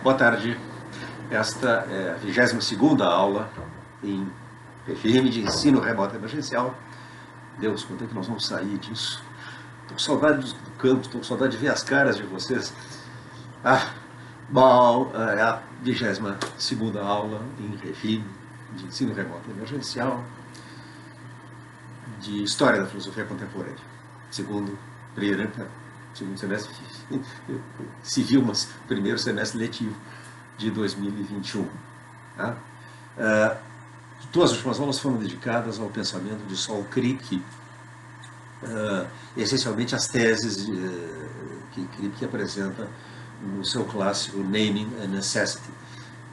Boa tarde. Esta é a 22ª aula em regime de ensino remoto emergencial. Deus, quando é que nós vamos sair disso? Estou com saudade do campo, estou com saudade de ver as caras de vocês. Bom, é a 22ª aula em regime de ensino remoto emergencial de História da Filosofia Contemporânea. Segundo semestre civil, mas primeiro semestre letivo de 2021. Tá? Duas últimas aulas foram dedicadas ao pensamento de Saul Kripke, essencialmente as teses que Kripke apresenta no seu clássico Naming a Necessity.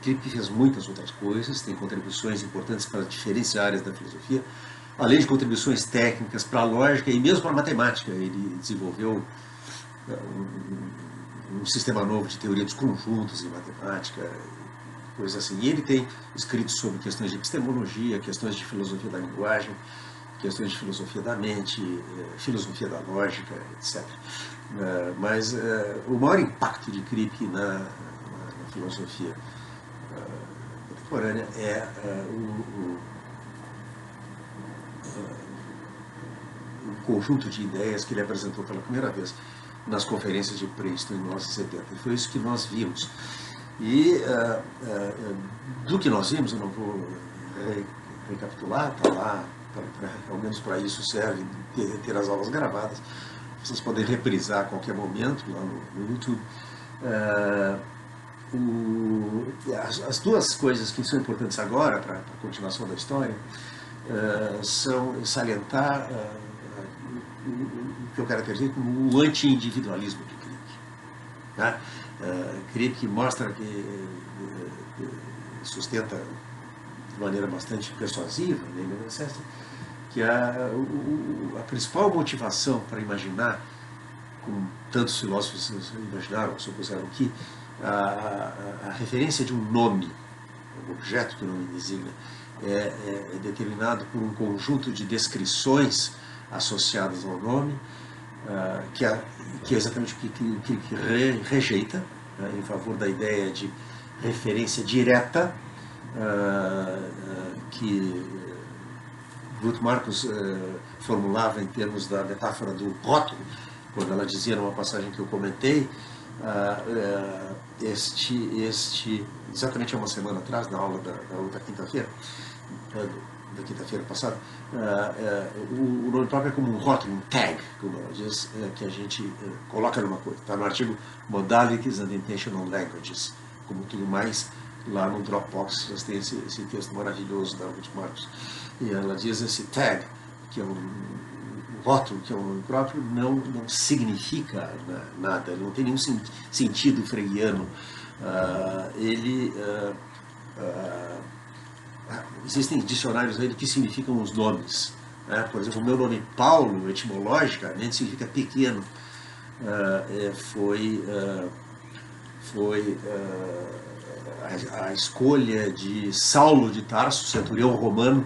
Kripke fez muitas outras coisas, tem contribuições importantes para diferentes áreas da filosofia, além de contribuições técnicas para a lógica e mesmo para a matemática. Ele desenvolveu um sistema novo de teoria dos conjuntos em matemática, coisas assim. E ele tem escritos sobre questões de epistemologia, questões de filosofia da linguagem, questões de filosofia da mente, filosofia da lógica, etc. Mas o maior impacto de Kripke na filosofia contemporânea é o conjunto de ideias que ele apresentou pela primeira vez nas conferências de Princeton em 1970. E foi isso que nós vimos. E do que nós vimos, eu não vou recapitular, está lá, ao menos para isso serve ter as aulas gravadas. Vocês podem reprisar a qualquer momento lá no YouTube. As duas coisas que são importantes agora para a continuação da história são salientar o que eu caracterizei como o anti-individualismo de Kripke. Tá? Kripke mostra que sustenta de maneira bastante persuasiva, que a principal motivação para imaginar, como tantos filósofos imaginaram ou supuseram que a referência de um nome, um objeto que o nome designa, é determinado por um conjunto de descrições associadas ao nome, que é exatamente o que rejeita, em favor da ideia de referência direta, que Ruth Marcus formulava em termos da metáfora do rótulo, quando ela dizia numa passagem que eu comentei, exatamente há uma semana atrás, na aula da outra quinta-feira, da quinta-feira passada, o nome próprio é como um rótulo, um tag, como ela diz, que a gente coloca numa coisa. Está no artigo Modalities and Intentional Languages, como tudo mais, lá no Dropbox, vocês têm esse texto maravilhoso da Ruth Marcus. E ela diz esse tag, que é um rótulo, que é um nome próprio, não significa nada, não tem nenhum sentido freudiano. Existem dicionários aí que significam os nomes. Por exemplo, o meu nome Paulo, etimologicamente, significa pequeno. Foi a escolha de Saulo de Tarso, centurião romano,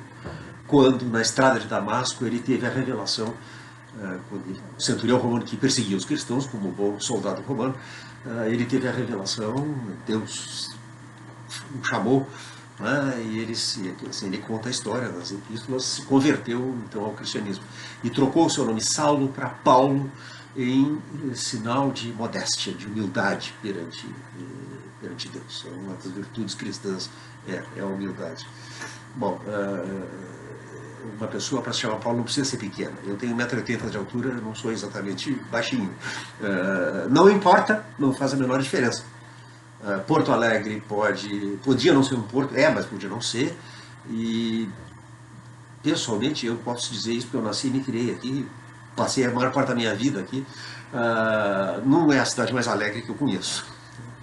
quando na estrada de Damasco ele teve a revelação, o centurião romano que perseguia os cristãos, como bom soldado romano, ele teve a revelação, Deus o chamou, e ele conta a história das epístolas, se converteu então ao cristianismo e trocou o seu nome Saulo para Paulo em sinal de modéstia, de humildade perante Deus. É uma das virtudes cristãs, é a humildade. Bom, uma pessoa para se chamar Paulo não precisa ser pequena. Eu tenho 1,80 m de altura, não sou exatamente baixinho. Não importa, não faz a menor diferença. Porto Alegre podia não ser um porto, mas podia não ser. E pessoalmente eu posso dizer isso porque eu nasci e me criei aqui, passei a maior parte da minha vida aqui. Não é a cidade mais alegre que eu conheço.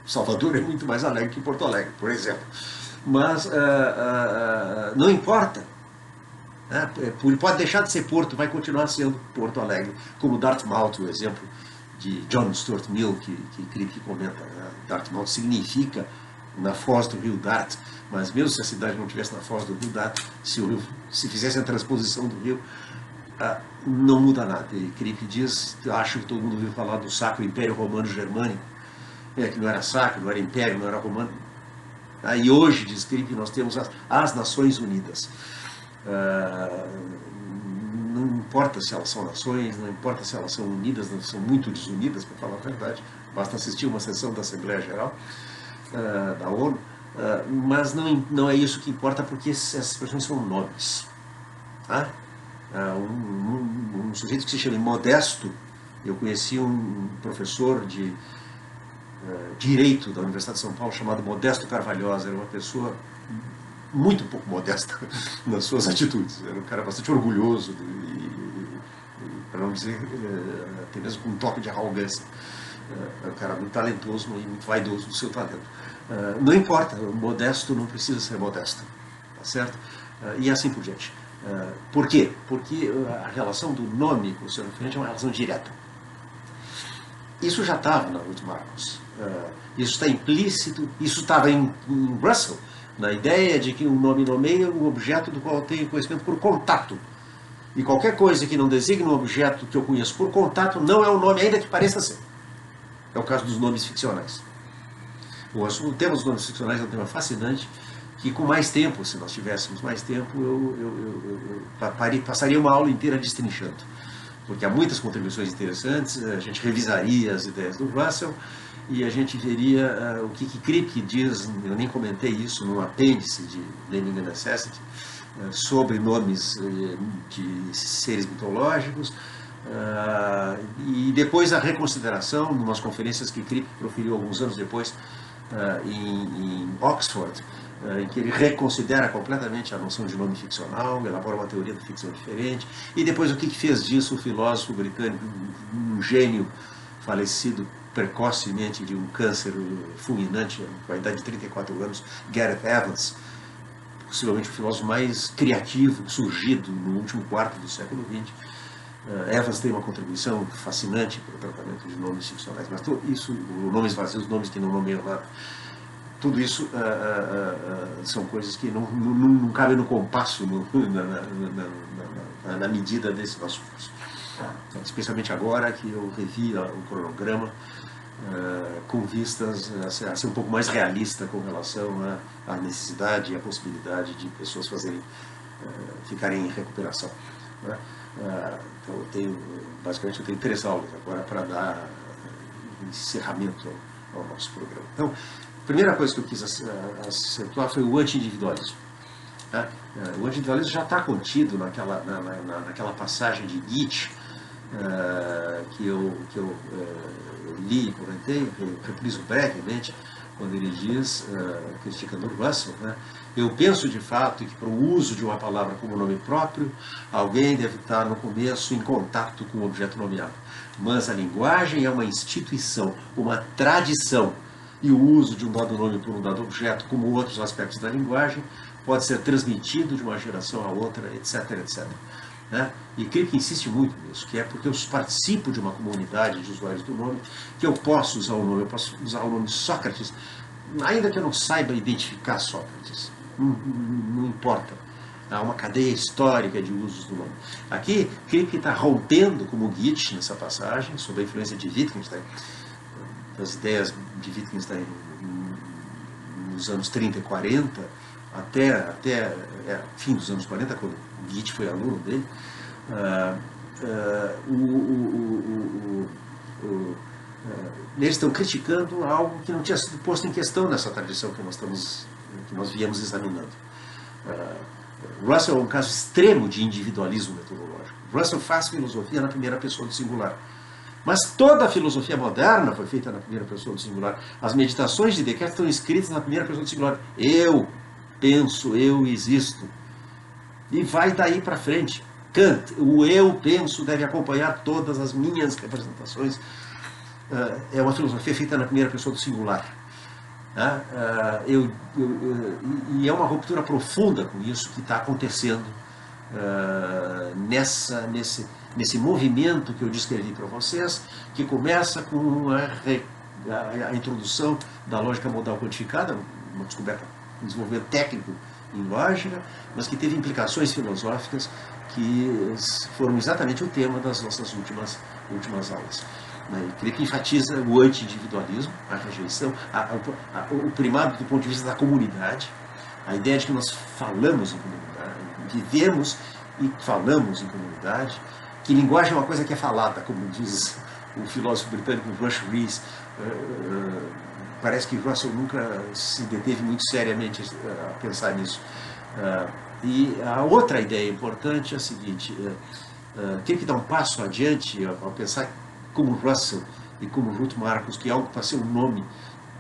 Salvador é muito mais alegre que Porto Alegre, por exemplo. Mas não importa. Pode deixar de ser Porto, vai continuar sendo Porto Alegre, como Dartmouth, o exemplo de John Stuart Mill, que Kripke comenta. Dartmouth significa na foz do rio Dart, mas mesmo se a cidade não estivesse na foz do rio Dart, se fizesse a transposição do rio, não muda nada. E Kripke diz, acho que todo mundo ouviu falar do Sacro Império Romano Germânico, que não era sacro, não era império, não era romano. E hoje, diz Cripe, nós temos as Nações Unidas. Não importa se elas são nações, não importa se elas são unidas, não são muito desunidas, para falar a verdade. Basta assistir uma sessão da Assembleia Geral da ONU, mas não é isso que importa, porque essas expressões são nomes. Tá? Um sujeito que se chama Modesto, eu conheci um professor de Direito da Universidade de São Paulo chamado Modesto Carvalhosa, era uma pessoa muito pouco modesta nas suas atitudes, era um cara bastante orgulhoso para não dizer até mesmo com um toque de arrogância, era um cara muito talentoso e muito vaidoso do seu talento. Não importa, o modesto não precisa ser modesto, tá certo? E assim por diante. Por quê? Porque a relação do nome com o seu referente é uma relação direta. Isso já estava na Ruth Marcos. Isso está implícito, isso estava em Russell, na ideia de que um nome nomeia um objeto do qual eu tenho conhecimento por contato. E qualquer coisa que não designe um objeto que eu conheço por contato não é um nome, ainda que pareça ser. É o caso dos nomes ficcionais. O tema dos nomes ficcionais é um tema fascinante, que com mais tempo, se nós tivéssemos mais tempo, eu passaria uma aula inteira destrinchando. Porque há muitas contribuições interessantes, a gente revisaria as ideias do Russell e a gente veria o que Kripke diz, eu nem comentei isso no apêndice de Naming and Necessity, sobre nomes de seres mitológicos, e depois a reconsideração, em umas conferências que Kripke proferiu alguns anos depois em Oxford, em que ele reconsidera completamente a noção de nome ficcional, elabora uma teoria da ficção diferente, e depois o que fez disso o filósofo britânico, um gênio falecido precocemente de um câncer fulminante, com a idade de 34 anos, Gareth Evans, possivelmente o filósofo mais criativo surgido no último quarto do século XX. Evans tem uma contribuição fascinante para o tratamento de nomes ficcionais, mas tudo isso, nomes vazios, nomes que não nomeiam nada, tudo isso são coisas que não cabem no compasso, na medida desse nosso curso. Especialmente agora que eu revi o cronograma com vistas a ser um pouco mais realista com relação à necessidade e à possibilidade de pessoas ficarem em recuperação. Então basicamente eu tenho 3 aulas agora para dar encerramento ao nosso programa. Então, a primeira coisa que eu quis acentuar foi o anti-individualismo. O anti-individualismo já está contido naquela passagem de Nietzsche que eu li e comentei, repriso brevemente, quando ele diz, criticando Russell, eu penso de fato que para o uso de uma palavra como nome próprio, alguém deve estar no começo em contato com o objeto nomeado. Mas a linguagem é uma instituição, uma tradição, e o uso de um dado nome por um dado objeto, como outros aspectos da linguagem, pode ser transmitido de uma geração a outra, etc, etc. E Kripke insiste muito nisso, que é porque eu participo de uma comunidade de usuários do nome, que eu posso usar o nome, eu posso usar o nome Sócrates, ainda que eu não saiba identificar Sócrates, não importa. Há uma cadeia histórica de usos do nome. Aqui, Kripke está rompendo, como Goethe nessa passagem, sob a influência de Wittgenstein, das ideias de Wittgenstein nos anos 30 e 40, até fim dos anos 40, quando Goethe foi aluno dele, eles estão criticando algo que não tinha sido posto em questão nessa tradição que nós viemos examinando. Russell é um caso extremo de individualismo metodológico. Russell faz filosofia na primeira pessoa do singular. Mas toda a filosofia moderna foi feita na primeira pessoa do singular. As meditações de Descartes estão escritas na primeira pessoa do singular. Eu penso, eu existo. E vai daí para frente. Kant, o eu penso deve acompanhar todas as minhas representações. É uma filosofia feita na primeira pessoa do singular. E é uma ruptura profunda com isso que está acontecendo nesse movimento que eu descrevi para vocês, que começa com a introdução da lógica modal quantificada, uma descoberta, um desenvolvimento técnico em lógica, mas que teve implicações filosóficas que foram exatamente o tema das nossas últimas aulas. Né? Crick enfatiza o anti-individualismo, a rejeição, o primado do ponto de vista da comunidade, a ideia de que nós falamos em comunidade, vivemos e falamos em comunidade, que linguagem é uma coisa que é falada, como diz o filósofo britânico Rush Rees. Parece que Russell nunca se deteve muito seriamente a pensar nisso. E a outra ideia importante é a seguinte: Crick dá um passo adiante ao pensar como Russell e como Ruth Marcos, que algo para ser um nome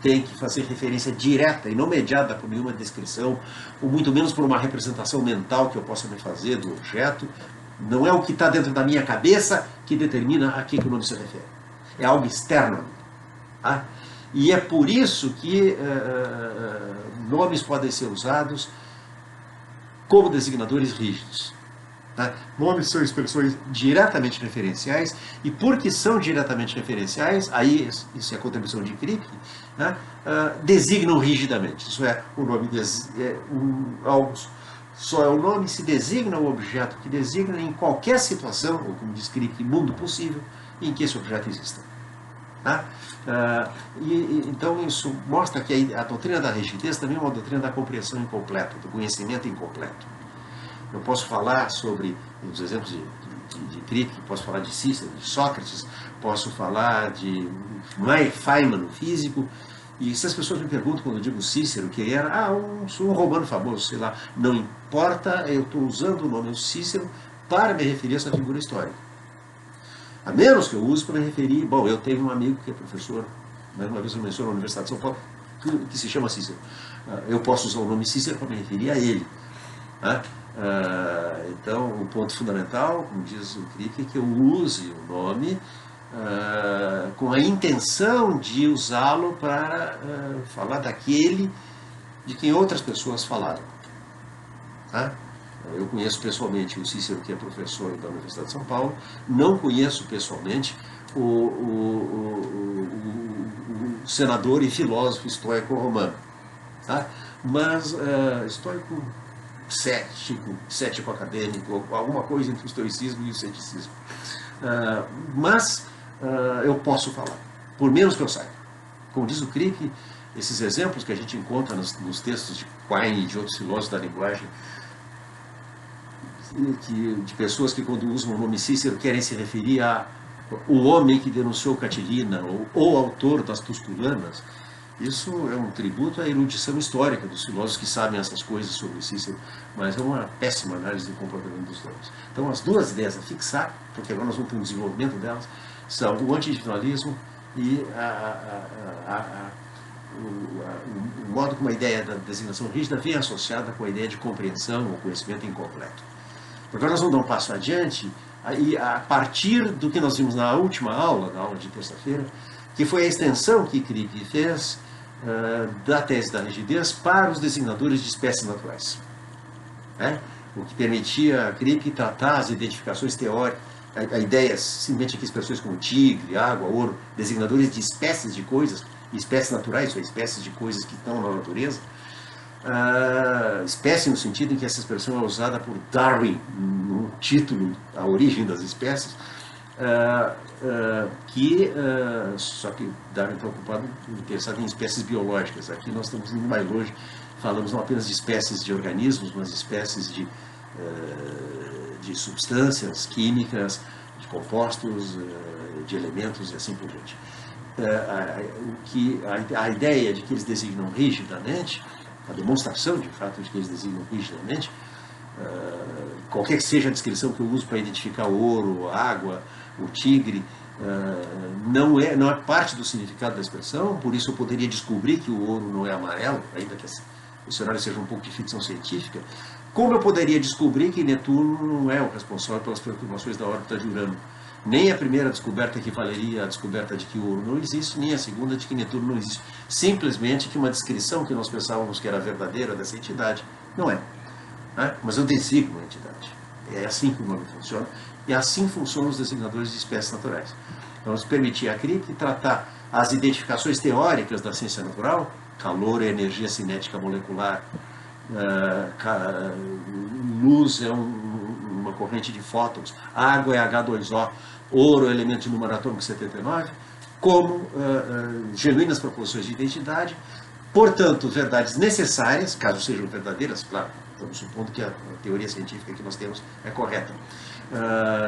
tem que fazer referência direta e não mediada por nenhuma descrição, ou muito menos por uma representação mental que eu possa me fazer do objeto. Não é o que está dentro da minha cabeça que determina a que o nome se refere. É algo externo. Tá? E é por isso que nomes podem ser usados como designadores rígidos. Tá? Nomes são expressões diretamente referenciais, e porque são diretamente referenciais, aí isso é a contribuição de Crick, né? Designam rigidamente. Isso é, o nome algo só é o nome se designa o objeto que designa em qualquer situação, ou como diz Crick, mundo possível, em que esse objeto exista. Tá? Então isso mostra que a doutrina da rigidez também é uma doutrina da compreensão incompleta, do conhecimento incompleto. Eu posso falar sobre os exemplos de Crick, posso falar de Cícero, de Sócrates, posso falar de Feynman, o físico, e se as pessoas me perguntam quando eu digo Cícero, que era um romano famoso, sei lá, não importa, eu estou usando o nome Cícero para me referir a essa figura histórica. A menos que eu use para me referir, bom, eu tenho um amigo que é professor, mais uma vez eu menciono na Universidade de São Paulo, que se chama Cícero. Eu posso usar o nome Cícero para me referir a ele. Tá? Então, o ponto fundamental, como diz o Crick, é que eu use o nome com a intenção de usá-lo para falar daquele de quem outras pessoas falaram. Tá? Eu conheço pessoalmente o Cícero, que é professor da Universidade de São Paulo, não conheço pessoalmente o senador e filósofo estoico romano. Tá? Mas estoico cético acadêmico, alguma coisa entre o estoicismo e o ceticismo. Mas eu posso falar, por menos que eu saiba. Como diz o Crick, esses exemplos que a gente encontra nos textos de Quine e de outros filósofos da linguagem, de pessoas que quando usam o nome Cícero querem se referir ao homem que denunciou Catilina, ou autor das Tusculanas. Isso é um tributo à erudição histórica dos filósofos que sabem essas coisas sobre Cícero, mas é uma péssima análise do comportamento dos nomes. Então, as duas ideias a fixar, porque agora nós vamos para um desenvolvimento delas, são o anti-individualismo e o modo como a ideia da designação rígida vem associada com a ideia de compreensão ou conhecimento incompleto. Agora nós vamos dar um passo adiante, e a partir do que nós vimos na última aula, na aula de terça-feira, que foi a extensão que Crick fez da tese da rigidez para os designadores de espécies naturais. O que permitia a Crick tratar as identificações teóricas, a ideia, simplesmente aqui expressões como tigre, água, ouro, designadores de espécies de coisas, espécies naturais, ou espécies de coisas que estão na natureza. Espécie no sentido em que essa expressão é usada por Darwin no título A Origem das Espécies, só que Darwin está interessado em espécies biológicas. Aqui nós estamos indo mais longe, falamos não apenas de espécies de organismos, mas espécies de substâncias químicas, de compostos, de elementos e assim por diante. A ideia de que eles designam rigidamente, a demonstração de fato de que eles designam rigidamente, qualquer que seja a descrição que eu uso para identificar o ouro, a água, o tigre, não é parte do significado da expressão, por isso eu poderia descobrir que o ouro não é amarelo, ainda que o cenário seja um pouco de ficção científica, como eu poderia descobrir que Netuno não é o responsável pelas perturbações da órbita de Urano. Nem a primeira descoberta equivaleria à descoberta de que o ouro não existe, nem a segunda de que Netuno não existe. Simplesmente que uma descrição que nós pensávamos que era verdadeira dessa entidade não é. Mas eu designo a entidade. É assim que o nome funciona. E assim funcionam os designadores de espécies naturais. Então, nos permitia a Crick tratar as identificações teóricas da ciência natural, calor é energia cinética molecular, luz é uma corrente de fótons, água é H2O, ouro é elemento de número atômico 79, como genuínas proposições de identidade, portanto, verdades necessárias, caso sejam verdadeiras, claro, estamos supondo que a teoria científica que nós temos é correta.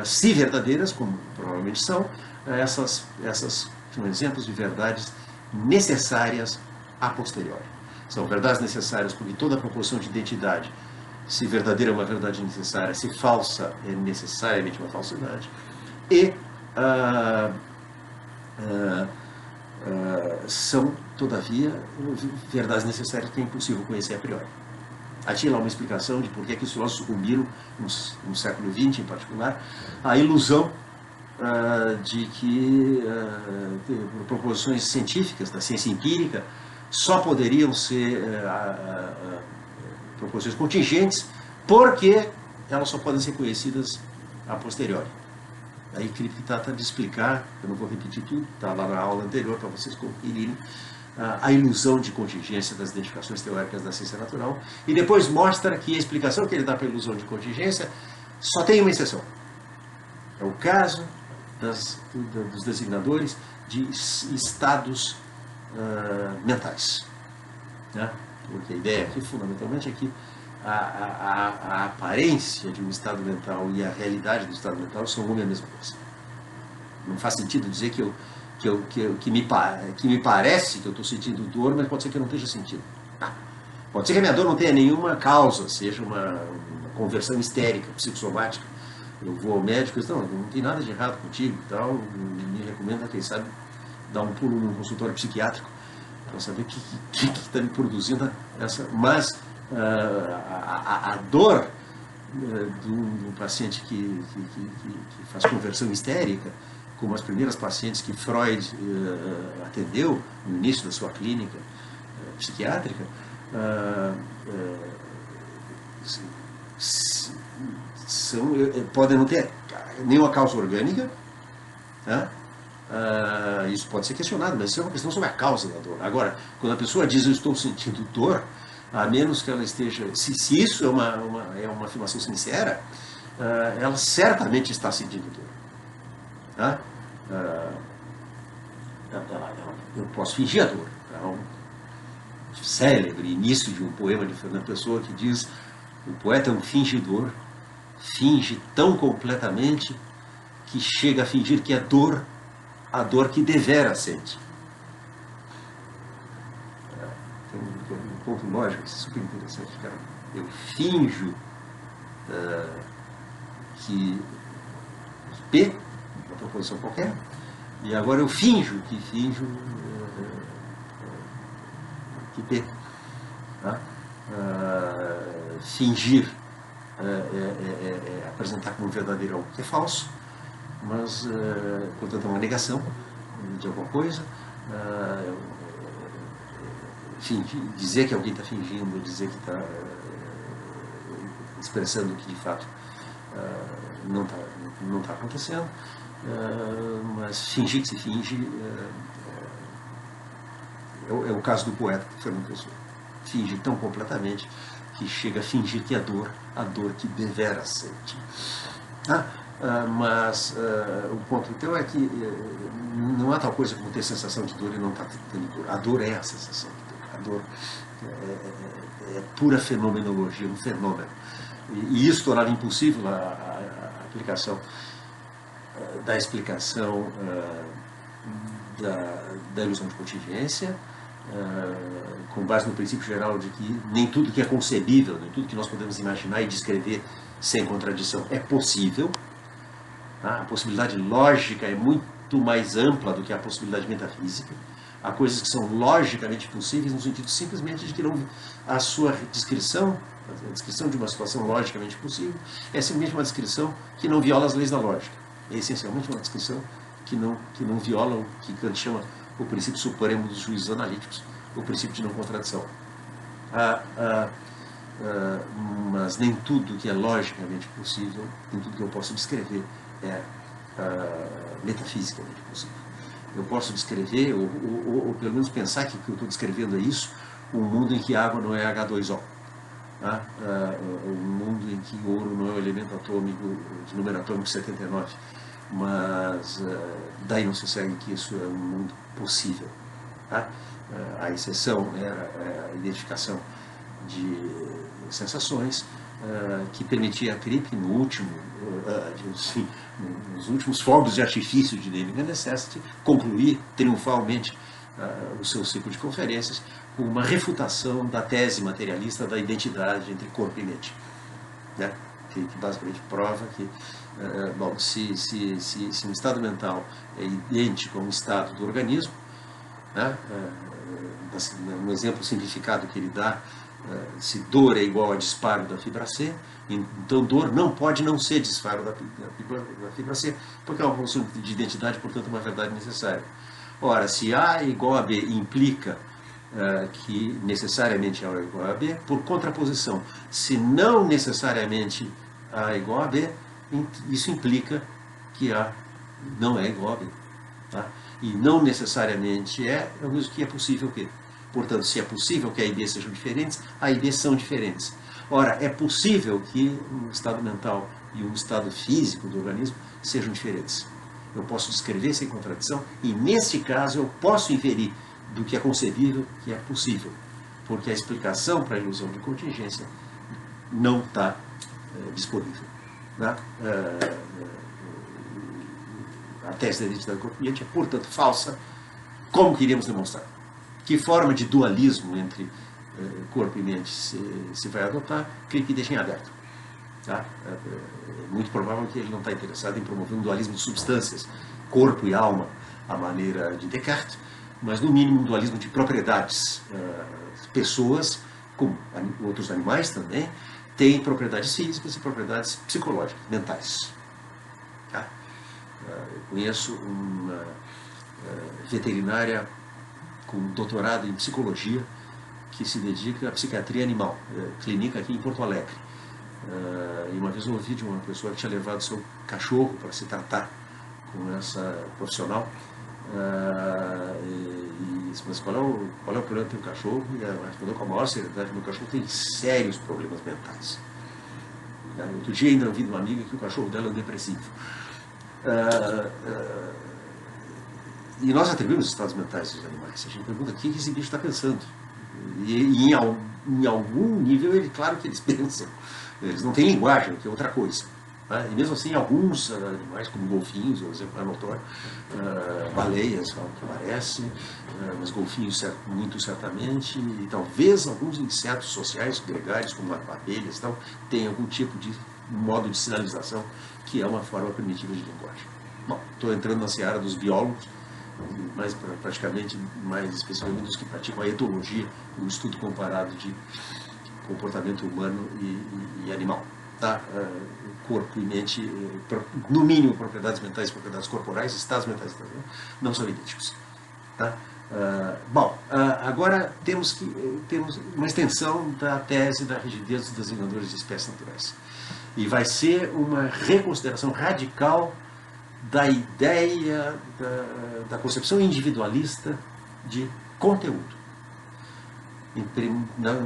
Se verdadeiras, como provavelmente são, essas são exemplos de verdades necessárias a posteriori. São verdades necessárias porque toda proposição de identidade, se verdadeira é uma verdade necessária, se falsa é necessariamente uma falsidade, e são, todavia, verdades necessárias que é impossível conhecer a priori. Aí tinha lá uma explicação de por que os filósofos sucumbiram, no século XX em particular, à ilusão de que proposições científicas da ciência empírica só poderiam ser proposições contingentes porque elas só podem ser conhecidas a posteriori. Aí Kripke trata de explicar, eu não vou repetir tudo, está lá na aula anterior para vocês conferirem, a ilusão de contingência das identificações teóricas da ciência natural, e depois mostra que a explicação que ele dá para a ilusão de contingência só tem uma exceção. É o caso dos designadores de estados mentais. Né? Porque a ideia aqui, fundamentalmente, é que a aparência de um estado mental e a realidade do estado mental são uma e a mesma coisa. Não faz sentido dizer que me parece que eu estou sentindo dor, mas pode ser que eu não esteja sentindo. Pode ser que a minha dor não tenha nenhuma causa, seja uma conversão histérica, psicossomática. Eu vou ao médico e digo, não tem nada de errado contigo e tal, me recomenda, quem sabe, dar um pulo num consultório psiquiátrico para saber o que está me produzindo essa. Mas a dor do paciente que faz conversão histérica, como as primeiras pacientes que Freud atendeu no início da sua clínica psiquiátrica, podem não ter nenhuma causa orgânica, né? Isso pode ser questionado, mas isso é uma questão sobre a causa da dor. Agora, quando a pessoa diz eu estou sentindo dor, a menos que ela esteja, se isso é uma afirmação sincera, ela certamente está sentindo dor. Tá? Eu posso fingir a dor. Há um célebre início de um poema de Fernando Pessoa que diz: o poeta é um fingidor, finge tão completamente que chega a fingir que é dor, a dor que devera sente. Tem um ponto lógico super interessante, cara. Eu finjo que P, uma proposição qualquer, e agora eu finjo que P. Tá? Fingir apresentar como verdadeiro algo que é falso, mas, portanto, é uma negação de alguma coisa. Dizer que alguém está fingindo, dizer que está expressando que de fato não está acontecendo, mas fingir que se finge é o caso do poeta Fernando Pessoa. Finge tão completamente que chega a fingir que é a dor que devera sente. Mas o ponto então é que não há tal coisa como ter sensação de dor e não estar tendo dor. A dor é a sensação de dor. A dor é pura fenomenologia, um fenômeno. E isso tornava impossível a aplicação da explicação da ilusão de contingência, com base no princípio geral de que nem tudo que é concebível, nem tudo que nós podemos imaginar e descrever sem contradição é possível. A possibilidade lógica é muito mais ampla do que a possibilidade metafísica. Há coisas que são logicamente possíveis no sentido simplesmente de que a sua descrição, a descrição de uma situação logicamente possível, é simplesmente uma descrição que não viola as leis da lógica. É essencialmente uma descrição que não viola o que Kant chama o princípio supremo dos juízos analíticos, o princípio de não contradição. Mas nem tudo que é logicamente possível, nem tudo que eu posso descrever é metafisicamente possível. Eu posso descrever, ou pelo menos pensar que o que eu estou descrevendo é isso, um mundo em que a água não é H2O. Um mundo em que o ouro não é um elemento atômico de número atômico 79, mas daí não se segue que isso é um mundo possível. Tá? A exceção era a identificação de sensações que permitia a Cripe nos últimos fogos de artifício de Naming and Necessity, concluir triunfalmente o seu ciclo de conferências com uma refutação da tese materialista da identidade entre corpo e mente, né? que basicamente prova que bom, se um estado mental é idêntico a um estado do organismo, né? Um exemplo simplificado que ele dá, se dor é igual a disparo da fibra C, então dor não pode não ser disparo da fibra C, porque é uma função de identidade, portanto uma verdade necessária. Ora, se A é igual a B implica que necessariamente A é igual a B, por contraposição, se não necessariamente A é igual a B, isso implica que A não é igual a B. Tá? E não necessariamente é o mesmo que é possível que. Portanto, se é possível que A e B sejam diferentes, A e B são diferentes. Ora, é possível que um estado mental e um estado físico do organismo sejam diferentes. Eu posso descrever sem contradição e, nesse caso, eu posso inferir do que é concebível que é possível, porque a explicação para a ilusão de contingência não está disponível. Né? A tese da identidade do corpo-mente é, portanto, falsa. Como queríamos demonstrar? Que forma de dualismo entre corpo e mente se vai adotar? Cripe deixa em aberto. Tá? É muito provável que ele não está interessado em promover um dualismo de substâncias, corpo e alma, à maneira de Descartes, mas no mínimo um dualismo de propriedades. Pessoas, como outros animais também, têm propriedades físicas e propriedades psicológicas, mentais. Tá? Eu conheço uma veterinária com doutorado em psicologia que se dedica à psiquiatria animal, clínica aqui em Porto Alegre. E uma vez eu ouvi de uma pessoa que tinha levado seu cachorro para se tratar com essa profissional, e disse, mas qual é o problema do teu cachorro? E ela respondeu com a maior seriedade: meu cachorro tem sérios problemas mentais. Outro dia ainda ouvi de uma amiga que o cachorro dela é um depressivo. E nós atribuímos os estados mentais dos animais. A gente pergunta o que esse bicho está pensando. E em algum nível, claro que eles pensam. Eles não têm linguagem, que é outra coisa. Né? E mesmo assim, alguns animais, como golfinhos, por exemplo, é notório, baleias, ao que parece, mas golfinhos muito certamente, e talvez alguns insetos sociais, gregários, como abelhas e tal, tenham algum tipo de modo de sinalização que é uma forma primitiva de linguagem. Bom, estou entrando na seara dos biólogos, praticamente mais especificamente dos que praticam a etologia, o estudo comparado de comportamento humano e animal. Tá? Corpo e mente, no mínimo propriedades mentais, propriedades corporais, estados mentais não são idênticos. Tá? Agora temos uma extensão da tese da rigidez dos designadores de espécies naturais. E vai ser uma reconsideração radical da ideia da concepção individualista de conteúdo.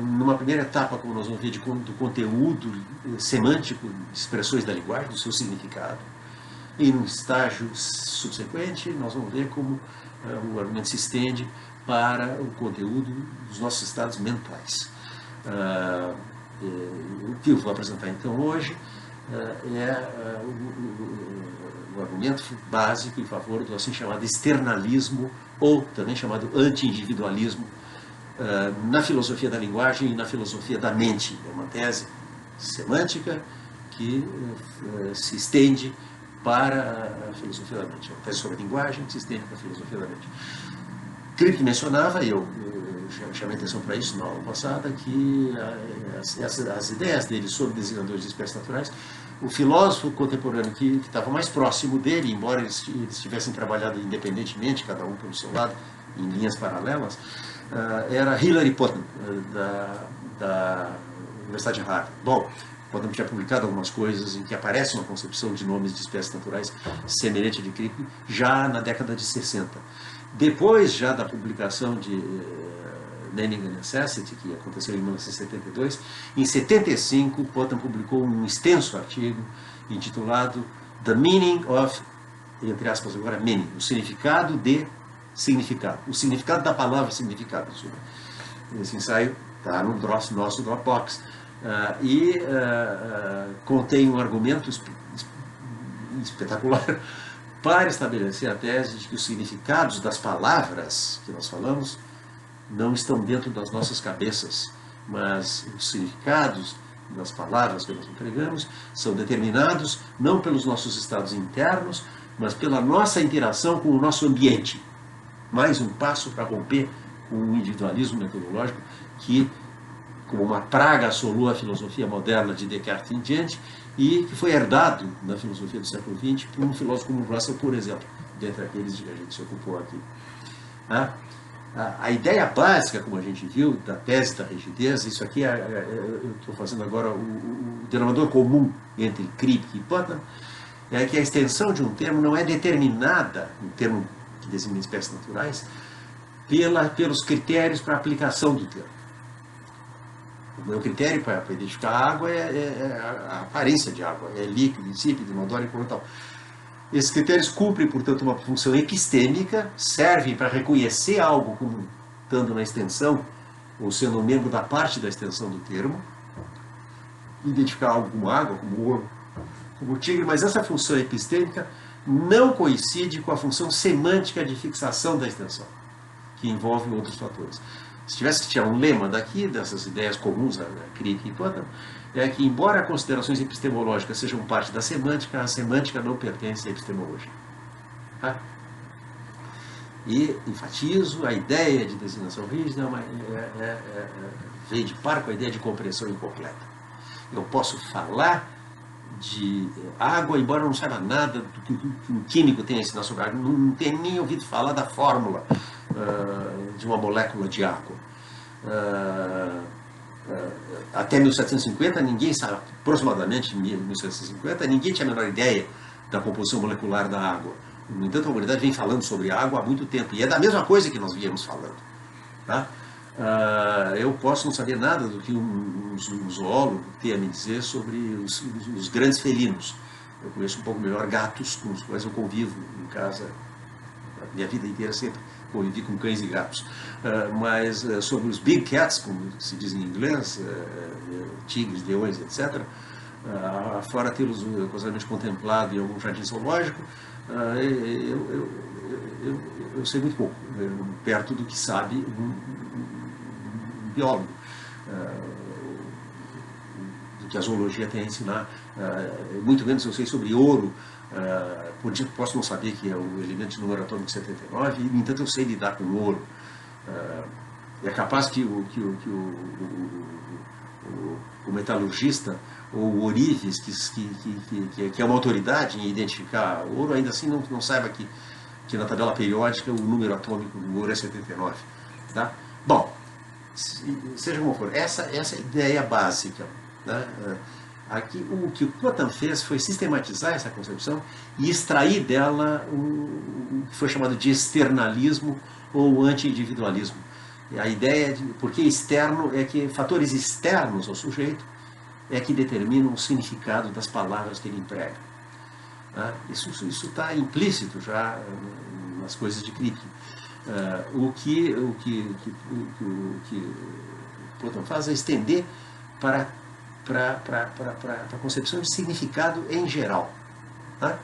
Numa primeira etapa, como nós vamos ver, do conteúdo semântico, de expressões da linguagem, do seu significado, e num estágio subsequente, nós vamos ver como o argumento se estende para o conteúdo dos nossos estados mentais. O que eu vou apresentar então hoje é o argumento básico em favor do assim chamado externalismo, ou também chamado anti-individualismo, na filosofia da linguagem e na filosofia da mente. É uma tese semântica que se estende para a filosofia da mente. É uma tese sobre a linguagem que se estende para a filosofia da mente. Cripe mencionava, e eu chamei atenção para isso na aula passada, que as ideias dele sobre designadores de espécies naturais, o filósofo contemporâneo que estava mais próximo dele, embora eles tivessem trabalhado independentemente, cada um pelo seu lado, em linhas paralelas, era Hilary Putnam, da Universidade de Harvard. Bom, Putnam tinha publicado algumas coisas em que aparece uma concepção de nomes de espécies naturais semelhante de Cripe já na década de 60. Depois já da publicação Naming a Necessity, que aconteceu em 1972. Em 75, Putnam publicou um extenso artigo intitulado The Meaning of, entre aspas agora, meaning, o significado de significado, o significado da palavra significado. Esse ensaio está no nosso Dropbox contém um argumento espetacular para estabelecer a tese de que os significados das palavras que nós falamos não estão dentro das nossas cabeças, mas os significados das palavras que nós empregamos são determinados não pelos nossos estados internos, mas pela nossa interação com o nosso ambiente. Mais um passo para romper com o individualismo metodológico que, como uma praga, assolou a filosofia moderna de Descartes em diante e que foi herdado na filosofia do século XX por um filósofo como Russell, por exemplo, dentre aqueles que a gente se ocupou aqui. A ideia básica, como a gente viu, da tese da rigidez, isso aqui eu estou fazendo agora o denominador comum entre Kripke e Putnam, é que a extensão de um termo não é determinada, um termo que designa espécies naturais, pelos critérios para a aplicação do termo. O meu critério para identificar a água é a aparência de água, é líquido, insípido, inodoro e tal. Esses critérios cumprem, portanto, uma função epistêmica, servem para reconhecer algo como estando na extensão, ou sendo um membro da parte da extensão do termo, identificar algo como água, como ouro, como tigre, mas essa função epistêmica não coincide com a função semântica de fixação da extensão, que envolve outros fatores. Se tivesse que tirar um lema daqui, dessas ideias comuns a Kripke e Putnam, é que, embora considerações epistemológicas sejam parte da semântica, a semântica não pertence à epistemologia. Tá? E enfatizo, a ideia de designação rígida veio de par com a ideia de compreensão incompleta. Eu posso falar de água, embora eu não saiba nada do que um químico tem a ensinar sobre água, não tenho nem ouvido falar da fórmula de uma molécula de água. Até 1750, ninguém sabe, aproximadamente 1750, ninguém tinha a menor ideia da composição molecular da água. No entanto, a humanidade vem falando sobre água há muito tempo, e é da mesma coisa que nós viemos falando. Tá? Eu posso não saber nada do que um zoólogo tem a me dizer sobre os grandes felinos. Eu conheço um pouco melhor gatos, com os quais eu convivo em casa, a minha vida inteira sempre convivi com cães e gatos. Mas sobre os big cats, como se diz em inglês, tigres, leões, etc., fora tê-los casualmente contemplado em algum jardim zoológico, eu sei muito pouco, perto do que sabe um biólogo, do que a zoologia tem a ensinar. Muito menos eu sei sobre ouro. Posso não saber que é o elemento de número atômico 79, e, no entanto, eu sei lidar com ouro. É capaz que o metalurgista ou o Orives, que é uma autoridade em identificar ouro, ainda assim não saiba que na tabela periódica o número atômico do ouro é 79. Tá? Bom, seja como for, essa é a ideia básica. Né? Aqui, o que o Putnam fez foi sistematizar essa concepção e extrair dela o que foi chamado de externalismo ou anti-individualismo. A ideia porque externo é que fatores externos ao sujeito é que determinam o significado das palavras que ele emprega. Isso está implícito já nas coisas de Kripke. O que Putnam faz é estender para a concepção de significado em geral. Tá?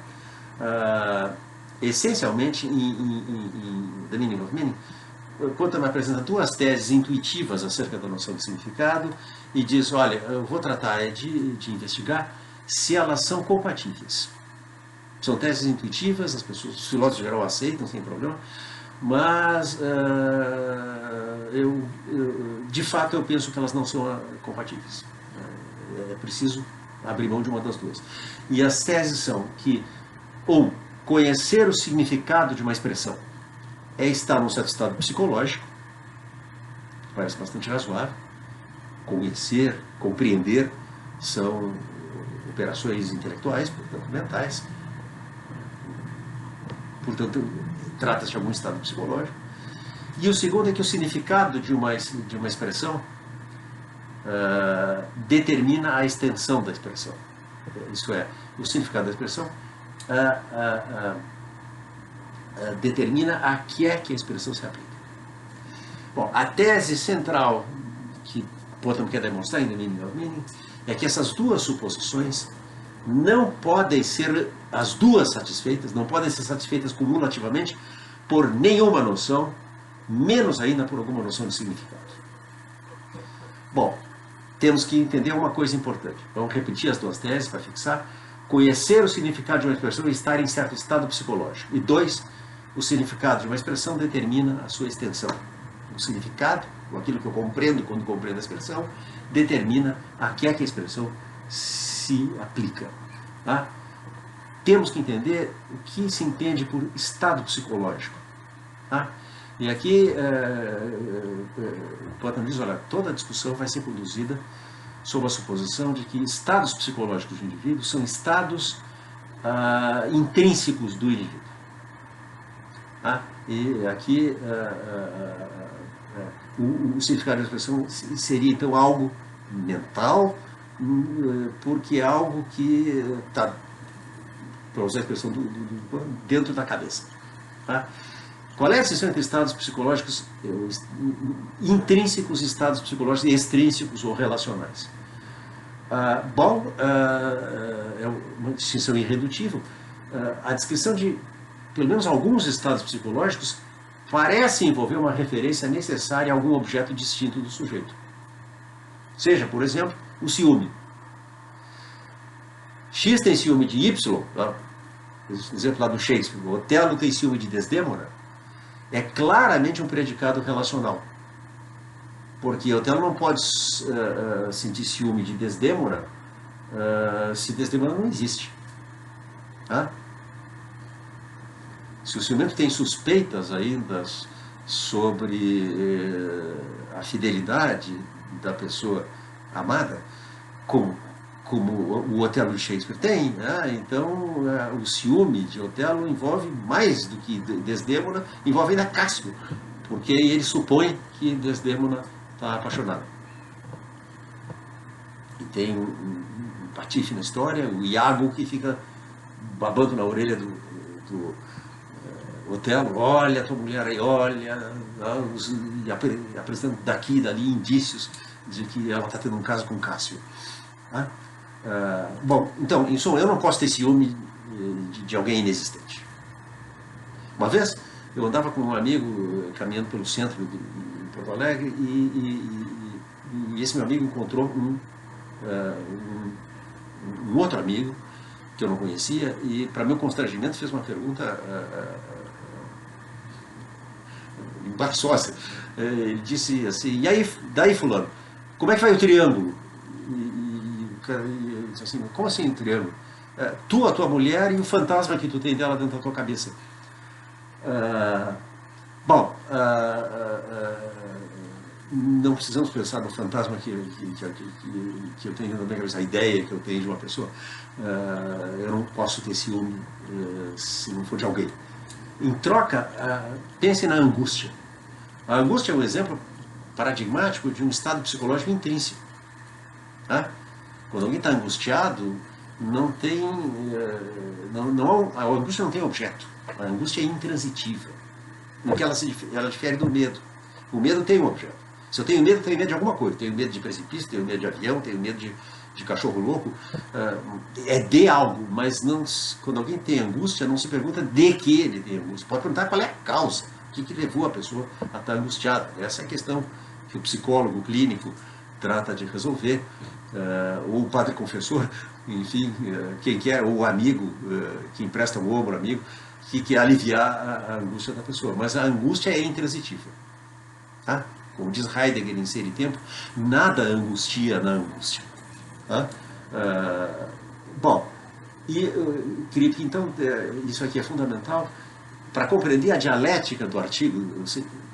Essencialmente, em The Meaning of Meaning, Putnam apresenta duas teses intuitivas acerca da noção de significado e diz, olha, eu vou tratar de investigar se elas são compatíveis. São teses intuitivas, os filósofos em geral aceitam sem problema, mas de fato eu penso que elas não são compatíveis. É preciso abrir mão de uma das duas. E as teses são que, ou conhecer o significado de uma expressão é estar num certo estado psicológico, que parece bastante razoável. Conhecer, compreender, são operações intelectuais, portanto mentais. Portanto, trata-se de algum estado psicológico. E o segundo é que o significado de uma expressão determina a extensão da expressão. Isso é, o significado da expressão determina a que é que a expressão se aplica. Bom, a tese central que Potham quer demonstrar em The Meaning of Meaning é que essas duas suposições não podem ser as duas satisfeitas, não podem ser satisfeitas cumulativamente por nenhuma noção, menos ainda por alguma noção de significado. Bom, temos que entender uma coisa importante. Vamos repetir as duas teses para fixar. Conhecer o significado de uma expressão e estar em certo estado psicológico. E 2, o significado de uma expressão determina a sua extensão. O significado, ou aquilo que eu compreendo quando compreendo a expressão, determina a que é que a expressão se aplica. Tá? Temos que entender o que se entende por estado psicológico. Tá? E aqui, Potham diz, olha, toda a discussão vai ser conduzida sob a suposição de que estados psicológicos do indivíduo são estados intrínsecos do indivíduo. Tá? E aqui, o significado da expressão seria, então, algo mental, porque é algo que está, para usar a expressão dentro da cabeça. Tá? Qual é a distinção entre estados psicológicos intrínsecos e estados psicológicos extrínsecos ou relacionais? É uma distinção irredutível. A descrição de, pelo menos, alguns estados psicológicos parece envolver uma referência necessária a algum objeto distinto do sujeito. Seja, por exemplo, o ciúme. X tem ciúme de Y, exemplo lá do Shakespeare, o Otelo tem ciúme de Desdémona, é claramente um predicado relacional. Porque Otelo não pode sentir ciúme de Desdémona se Desdémona não existe. Tá? Se o ciumento tem suspeitas ainda sobre a fidelidade da pessoa amada, como o Otelo de Shakespeare tem, né? Então o ciúme de Otelo envolve mais do que Desdémona, envolve ainda Cássio, porque ele supõe que Desdémona está apaixonada. E tem um patife na história, o Iago, que fica babando na orelha do Otelo, olha a tua mulher aí, olha, e apresentando daqui e dali indícios de que ela está tendo um caso com Cássio. Tá? Bom, então, em suma, eu não posso ter ciúme de alguém inexistente. Uma vez, eu andava com um amigo caminhando pelo centro de Porto Alegre e esse meu amigo encontrou um outro amigo que eu não conhecia e, para meu constrangimento, fez uma pergunta embaraçosa. Ele disse assim, e aí, daí fulano, como é que vai o triângulo? E o cara disse assim, como assim o triângulo? Tu, a tua mulher e o fantasma que tu tem dela dentro da tua cabeça. Bom, não precisamos pensar no fantasma que eu tenho na minha cabeça, a ideia que eu tenho de uma pessoa. Eu não posso ter ciúme se não for de alguém. Em troca, pense na angústia. A angústia é um exemplo paradigmático de um estado psicológico intrínseco. Tá? Quando alguém está angustiado, não tem, a angústia não tem objeto. A angústia é intransitiva. Porque ela difere do medo. O medo tem um objeto. Se eu tenho medo de alguma coisa. Tenho medo de precipício, tenho medo de avião, tenho medo de cachorro louco. É de algo, mas não, quando alguém tem angústia, não se pergunta de que ele tem angústia. Pode perguntar qual é a causa. O que levou a pessoa a estar angustiada. Essa é a questão que o psicólogo o clínico trata de resolver. Ou o padre confessor, enfim, quem quer, ou o amigo que empresta o ombro, amigo, que quer aliviar a angústia da pessoa. Mas a angústia é intransitível. Tá? Como diz Heidegger em Ser e Tempo, nada angustia na angústia. Tá? Bom, e creio que então isso aqui é fundamental para compreender a dialética do artigo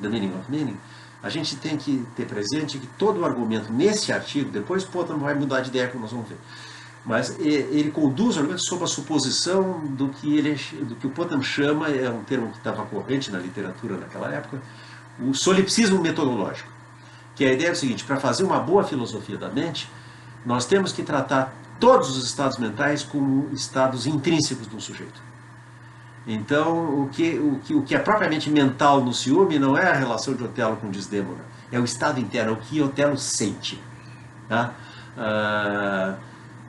The Meaning of Meaning. A gente tem que ter presente que todo o argumento nesse artigo, depois Potham vai mudar de ideia, como nós vamos ver, mas ele conduz o argumento sob a suposição do que o Potham chama, é um termo que estava corrente na literatura naquela época, o solipsismo metodológico, que a ideia é o seguinte: para fazer uma boa filosofia da mente, nós temos que tratar todos os estados mentais como estados intrínsecos de um sujeito. Então, o que é propriamente mental no ciúme não é a relação de Otelo com Desdémona, é o estado interno, é o que Otelo sente. Tá?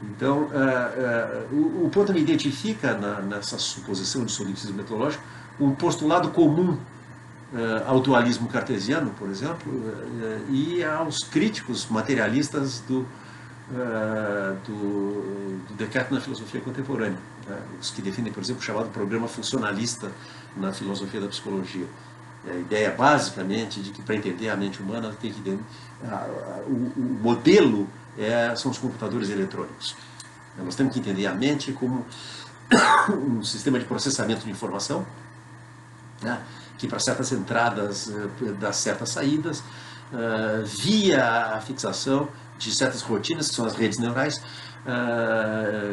Então, o Potam identifica nessa suposição de solipsismo metodológico um postulado comum ao dualismo cartesiano, por exemplo, e aos críticos materialistas do Descartes na filosofia contemporânea, os que defendem, por exemplo, o chamado programa funcionalista na filosofia da psicologia. A ideia, basicamente, de que para entender a mente humana tem que o modelo são os computadores eletrônicos. Nós temos que entender a mente como um sistema de processamento de informação, né, que para certas entradas dá certas saídas, via a fixação de certas rotinas, que são as redes neurais,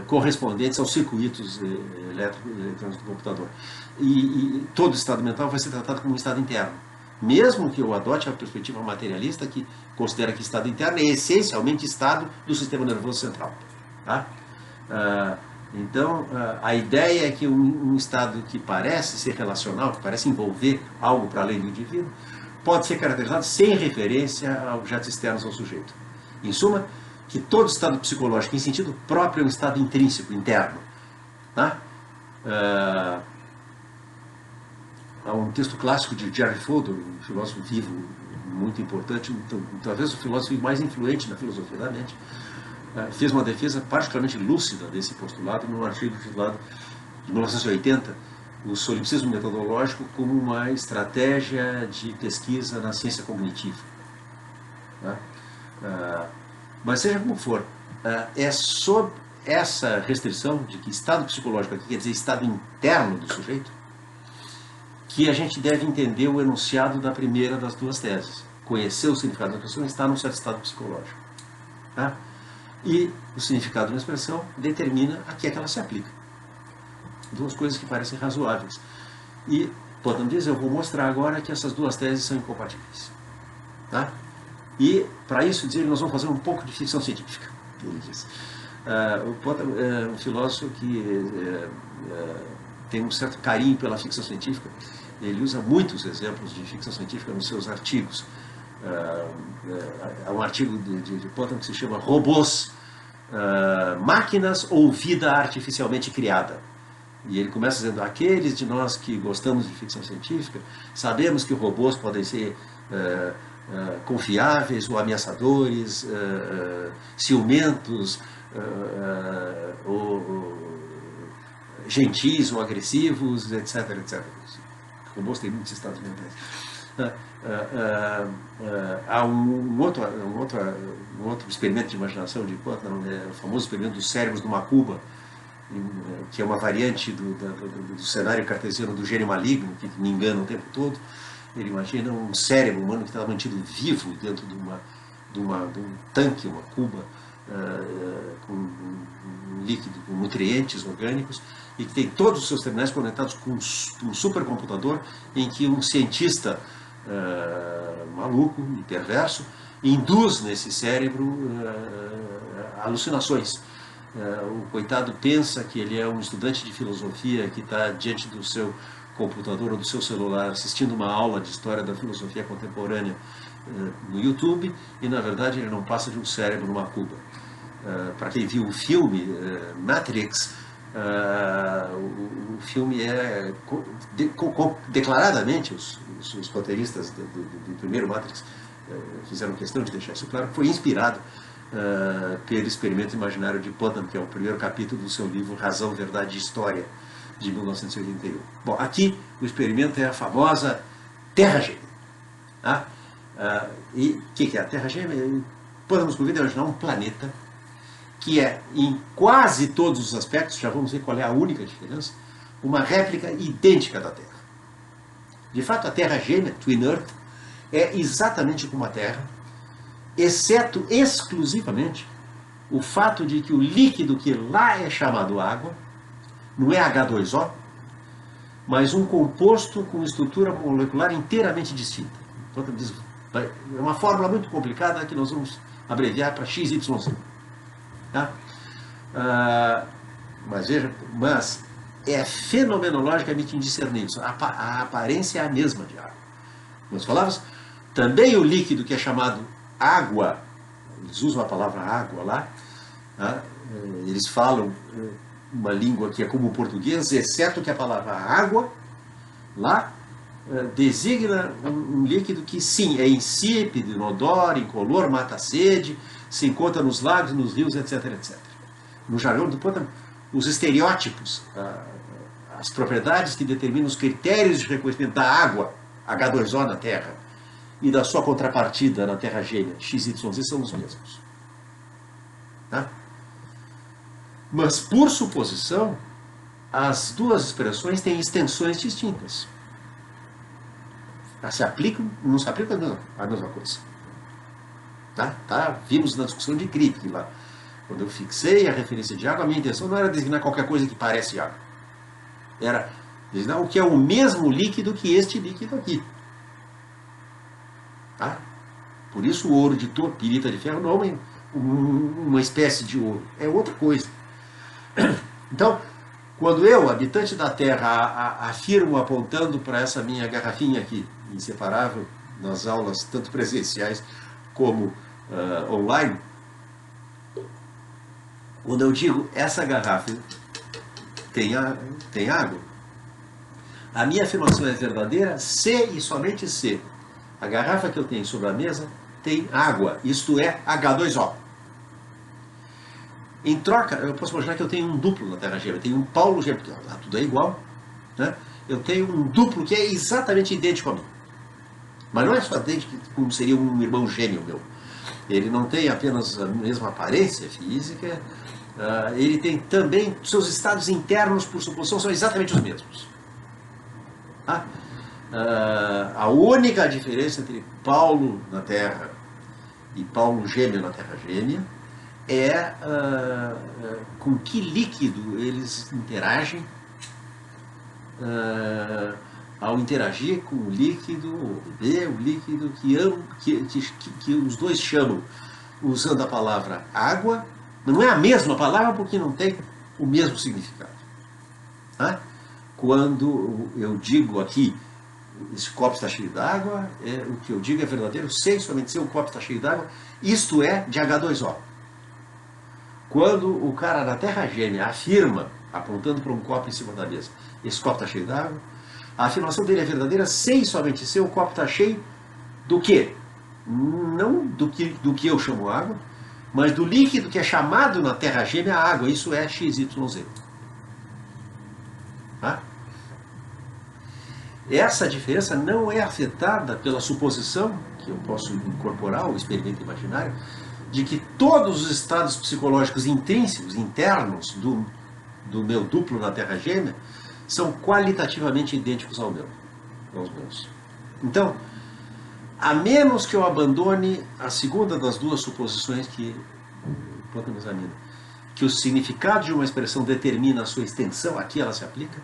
correspondentes aos circuitos eletrônicos do computador. E todo estado mental vai ser tratado como um estado interno. Mesmo que eu adote a perspectiva materialista, que considera que estado interno é essencialmente estado do sistema nervoso central. Tá? Então, a ideia é que um estado que parece ser relacional, que parece envolver algo para além do indivíduo, pode ser caracterizado sem referência a objetos externos ao sujeito. Em suma, que todo estado psicológico, em sentido próprio, é um estado intrínseco, interno. Tá? Há um texto clássico de Jerry Fodor, um filósofo vivo muito importante, talvez o filósofo mais influente na filosofia da mente, fez uma defesa particularmente lúcida desse postulado num artigo titulado, de 1980, o solipsismo metodológico como uma estratégia de pesquisa na ciência cognitiva. Tá? Mas seja como for, é sob essa restrição de que estado psicológico aqui quer dizer estado interno do sujeito, que a gente deve entender o enunciado da primeira das duas teses. Conhecer o significado da expressão está num certo estado psicológico. Tá? E o significado de uma expressão determina a que é que ela se aplica. Duas coisas que parecem razoáveis. E Potam diz: eu vou mostrar agora que essas duas teses são incompatíveis. Tá? E, para isso, dizer, nós vamos fazer um pouco de ficção científica. Ele diz. O Potam é um filósofo que tem um certo carinho pela ficção científica. Ele usa muitos exemplos de ficção científica nos seus artigos. Há um artigo de Potam que se chama Robôs, Máquinas ou Vida Artificialmente Criada. E ele começa dizendo: aqueles de nós que gostamos de ficção científica sabemos que robôs podem ser confiáveis ou ameaçadores, ciumentos, ou gentis ou agressivos, etc, etc. Robôs têm muitos estados mentais. Há um outro experimento de imaginação de Potam, o famoso experimento dos cérebros de uma cuba, que é uma variante do cenário cartesiano do gênio maligno, que me engana o tempo todo. Ele imagina um cérebro humano que está mantido vivo dentro de um tanque, uma cuba, com um líquido, com nutrientes orgânicos, e que tem todos os seus terminais conectados com um supercomputador em que um cientista maluco e perverso induz nesse cérebro alucinações. O coitado pensa que ele é um estudante de filosofia que está diante do seu computador ou do seu celular assistindo uma aula de história da filosofia contemporânea no YouTube, e na verdade ele não passa de um cérebro numa cuba. Para quem viu o filme Matrix, o filme é declaradamente, os roteiristas do primeiro Matrix fizeram questão de deixar isso claro, foi inspirado pelo experimento imaginário de Potam, que é o primeiro capítulo do seu livro Razão, Verdade e História, de 1981. Bom, aqui o experimento é a famosa Terra Gêmea. Tá? E o que é a Terra Gêmea? Potam nos convida a imaginar um planeta que é, em quase todos os aspectos, já vamos ver qual é a única diferença, uma réplica idêntica da Terra. De fato, a Terra Gêmea, Twin Earth, é exatamente como a Terra, exceto exclusivamente o fato de que o líquido que lá é chamado água não é H2O, mas um composto com estrutura molecular inteiramente distinta. Então, diz, é uma fórmula muito complicada que nós vamos abreviar para XYZ. Tá? Mas veja, é fenomenologicamente indiscernível. A aparência é a mesma de água. Nós falamos também o líquido que é chamado água, eles usam a palavra água lá, tá? Eles falam uma língua que é como o português, exceto que a palavra água lá designa um líquido que sim, é insípido, inodoro, incolor, mata a sede, se encontra nos lagos, nos rios, etc, etc. No jargão do Pântano, os estereótipos, as propriedades que determinam os critérios de reconhecimento da água, H2O na Terra, e da sua contrapartida na Terra gêmea, XYZ, são os mesmos. Tá? Mas, por suposição, as duas expressões têm extensões distintas. Se aplicam, não se aplicam a mesma coisa. Tá? Vimos na discussão de Kripke lá. Quando eu fixei a referência de água, a minha intenção não era designar qualquer coisa que parece água. Era designar o que é o mesmo líquido que este líquido aqui. Tá? Por isso o ouro de touro, pirita de ferro, não é uma espécie de ouro. É outra coisa. Então, quando eu, habitante da Terra, afirmo apontando para essa minha garrafinha aqui, inseparável nas aulas tanto presenciais como online, quando eu digo essa garrafa tem água, a minha afirmação é verdadeira se e somente se a garrafa que eu tenho sobre a mesa tem água, isto é H2O. Em troca, eu posso imaginar que eu tenho um duplo na Terra gêmea, eu tenho um Paulo gêmeo, porque tudo é igual, né? Eu tenho um duplo que é exatamente idêntico a mim. Mas não é só idêntico como seria um irmão gêmeo meu. Ele não tem apenas a mesma aparência física, ele tem também seus estados internos, por suposição, são exatamente os mesmos. Tá? A única diferença entre Paulo na Terra e Paulo gêmeo na Terra gêmea é com que líquido eles interagem ao interagir com o líquido, ou beber o líquido que os dois chamam, usando a palavra água. Não é a mesma palavra porque não tem o mesmo significado. Tá? Quando eu digo aqui, esse copo está cheio d'água, o que eu digo é verdadeiro, sem somente ser o copo está cheio d'água, isto é de H2O. Quando o cara na Terra gêmea afirma, apontando para um copo em cima da mesa, esse copo está cheio d'água, a afirmação dele é verdadeira sem somente ser o copo está cheio do quê? Não do que eu chamo água, mas do líquido que é chamado na Terra gêmea água, isso é XYZ. Tá? Essa diferença não é afetada pela suposição, que eu posso incorporar ao experimento imaginário, de que todos os estados psicológicos intrínsecos, internos, do meu duplo na Terra gêmea, são qualitativamente idênticos aos meus. Então, a menos que eu abandone a segunda das duas suposições que o Pântano examina, que o significado de uma expressão determina a sua extensão, aqui ela se aplica,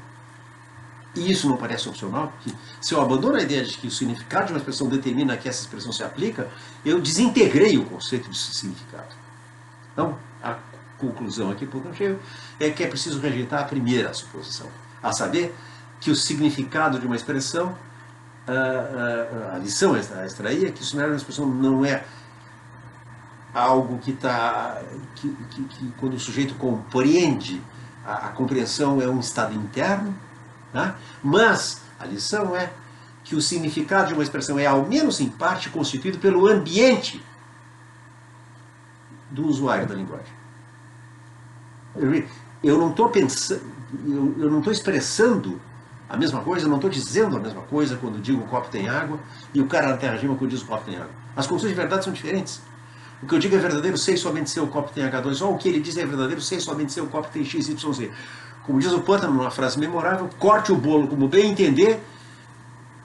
e isso não parece opcional, porque se eu abandono a ideia de que o significado de uma expressão determina que essa expressão se aplica, eu desintegrei o conceito de significado. Então, a conclusão aqui, Pântano chega, é que é preciso rejeitar a primeira suposição, a saber que o significado de uma expressão, a lição a extrair é que isso não é uma expressão, não é algo que quando o sujeito compreende, a compreensão é um estado interno, né? Mas a lição é que o significado de uma expressão é, ao menos em parte, constituído pelo ambiente do usuário da linguagem. Eu não estou pensando, eu não estou expressando a mesma coisa, eu não estou dizendo a mesma coisa quando digo o copo tem água e o cara na Terra gêmea quando diz o copo tem água. As conclusões de verdade são diferentes. O que eu digo é verdadeiro sei somente se o copo tem H2O, o que ele diz é verdadeiro sei somente se o copo tem XYZ. Como diz o Pântano numa frase memorável, corte o bolo como bem entender,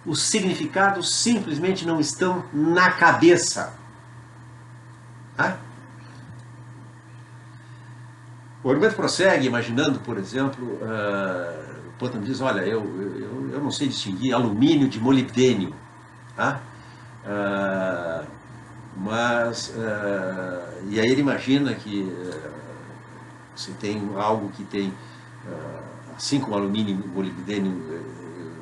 os significados simplesmente não estão na cabeça. Tá? O argumento prossegue imaginando, por exemplo, o Pântano diz, olha, eu não sei distinguir alumínio de molibdênio. Tá? E aí ele imagina que se tem algo que tem, assim como alumínio e molibdênio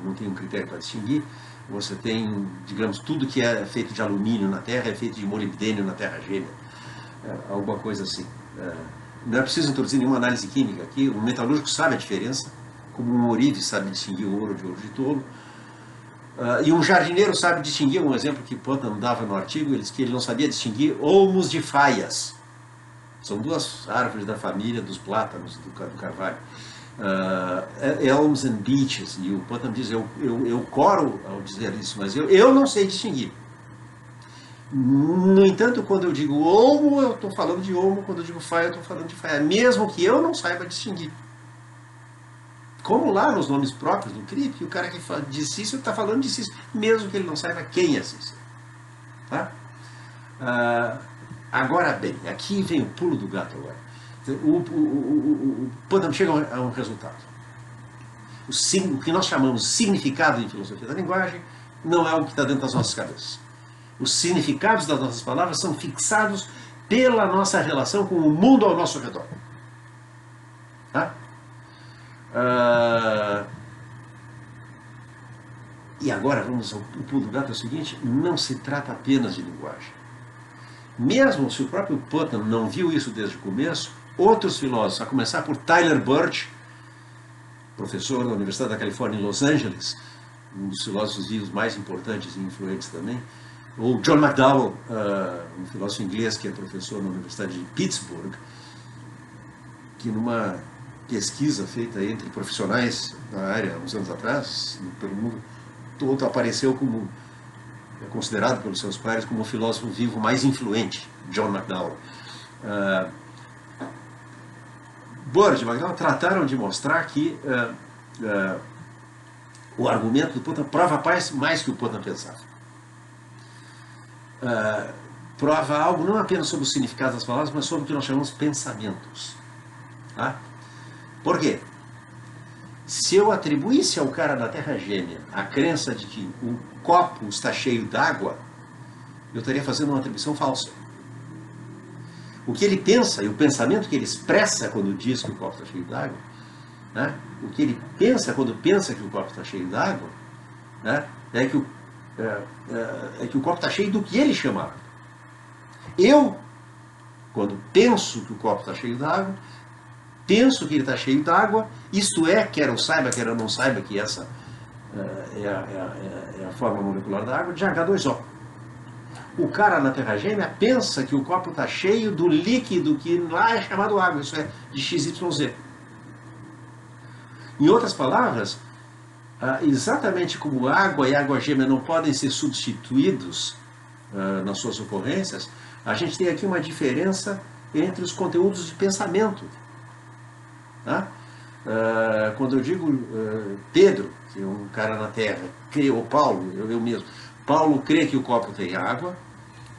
não tem um critério para distinguir, você tem, digamos, tudo que é feito de alumínio na Terra é feito de molibdênio na Terra gêmea, alguma coisa assim. Não é preciso introduzir nenhuma análise química aqui, o metalúrgico sabe a diferença, como um ourive sabe distinguir o ouro de ouro de tolo, e um jardineiro sabe distinguir, um exemplo que Putnam dava no artigo, ele disse que ele não sabia distinguir olmos de faias. São duas árvores da família dos plátanos, do carvalho. Elms and beeches. E o Putnam diz, eu coro ao dizer isso, mas eu não sei distinguir. No entanto, quando eu digo olmo, eu estou falando de olmo, quando eu digo faia, eu estou falando de faia, mesmo que eu não saiba distinguir. Como lá nos nomes próprios do CRIP, o cara que fala de Cícero está falando de Cícero, mesmo que ele não saiba quem é Cícero. Tá? Agora bem, aqui vem o pulo do gato agora. O Putnam chega a um resultado. O que nós chamamos de significado em filosofia da linguagem não é algo que está dentro das nossas cabeças. Os significados das nossas palavras são fixados pela nossa relação com o mundo ao nosso redor. Tá? E agora vamos ao pulo do gato, é o seguinte, não se trata apenas de linguagem. Mesmo se o próprio Putnam não viu isso desde o começo, outros filósofos, a começar por Tyler Birch, professor da Universidade da Califórnia em Los Angeles, um dos filósofos vivos mais importantes e influentes também, ou John McDowell, um filósofo inglês que é professor na Universidade de Pittsburgh, que numa pesquisa feita entre profissionais da área uns anos atrás, pelo mundo todo, apareceu como, é considerado pelos seus pares como o filósofo vivo mais influente, John McDowell. Birch e McDowell trataram de mostrar que o argumento do Putnam prova mais que o Putnam pensava. Prova algo não apenas sobre o significado das palavras, mas sobre o que nós chamamos de pensamentos. Tá? Por quê? Se eu atribuísse ao cara da Terra Gêmea a crença de que o copo está cheio d'água, eu estaria fazendo uma atribuição falsa. O que ele pensa e o pensamento que ele expressa quando diz que o copo está cheio d'água, né? O que ele pensa quando pensa que o copo está cheio d'água, né? é que o copo está cheio do que ele chama água. Eu, quando penso que o copo está cheio d'água, penso que ele está cheio d'água, isto é, quer eu saiba, quer eu não saiba que essa é a forma molecular da água, de H2O. O cara na Terra Gêmea pensa que o copo está cheio do líquido que lá é chamado água, isso é, de XYZ. Em outras palavras, exatamente como água e água gêmea não podem ser substituídos nas suas ocorrências, a gente tem aqui uma diferença entre os conteúdos de pensamento. Tá? Quando eu digo Pedro, que é um cara na Terra, ou Paulo, eu mesmo, Paulo crê que o copo tem água,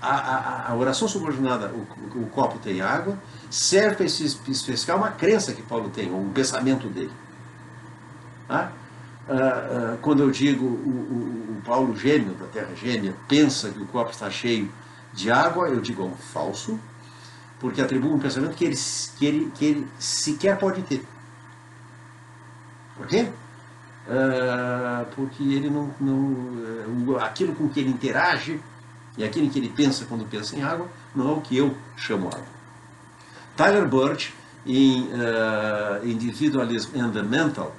a oração subordinada, o copo tem água, serve para especificar uma crença que Paulo tem, ou um pensamento dele. Tá? Quando eu digo o Paulo gêmeo, da Terra gêmea, pensa que o copo está cheio de água, eu digo é um falso, porque atribui um pensamento que ele sequer pode ter. Por quê? Porque ele aquilo com que ele interage e aquilo que ele pensa quando pensa em água não é o que eu chamo água. Tyler Birch, em Individualism and the Mental,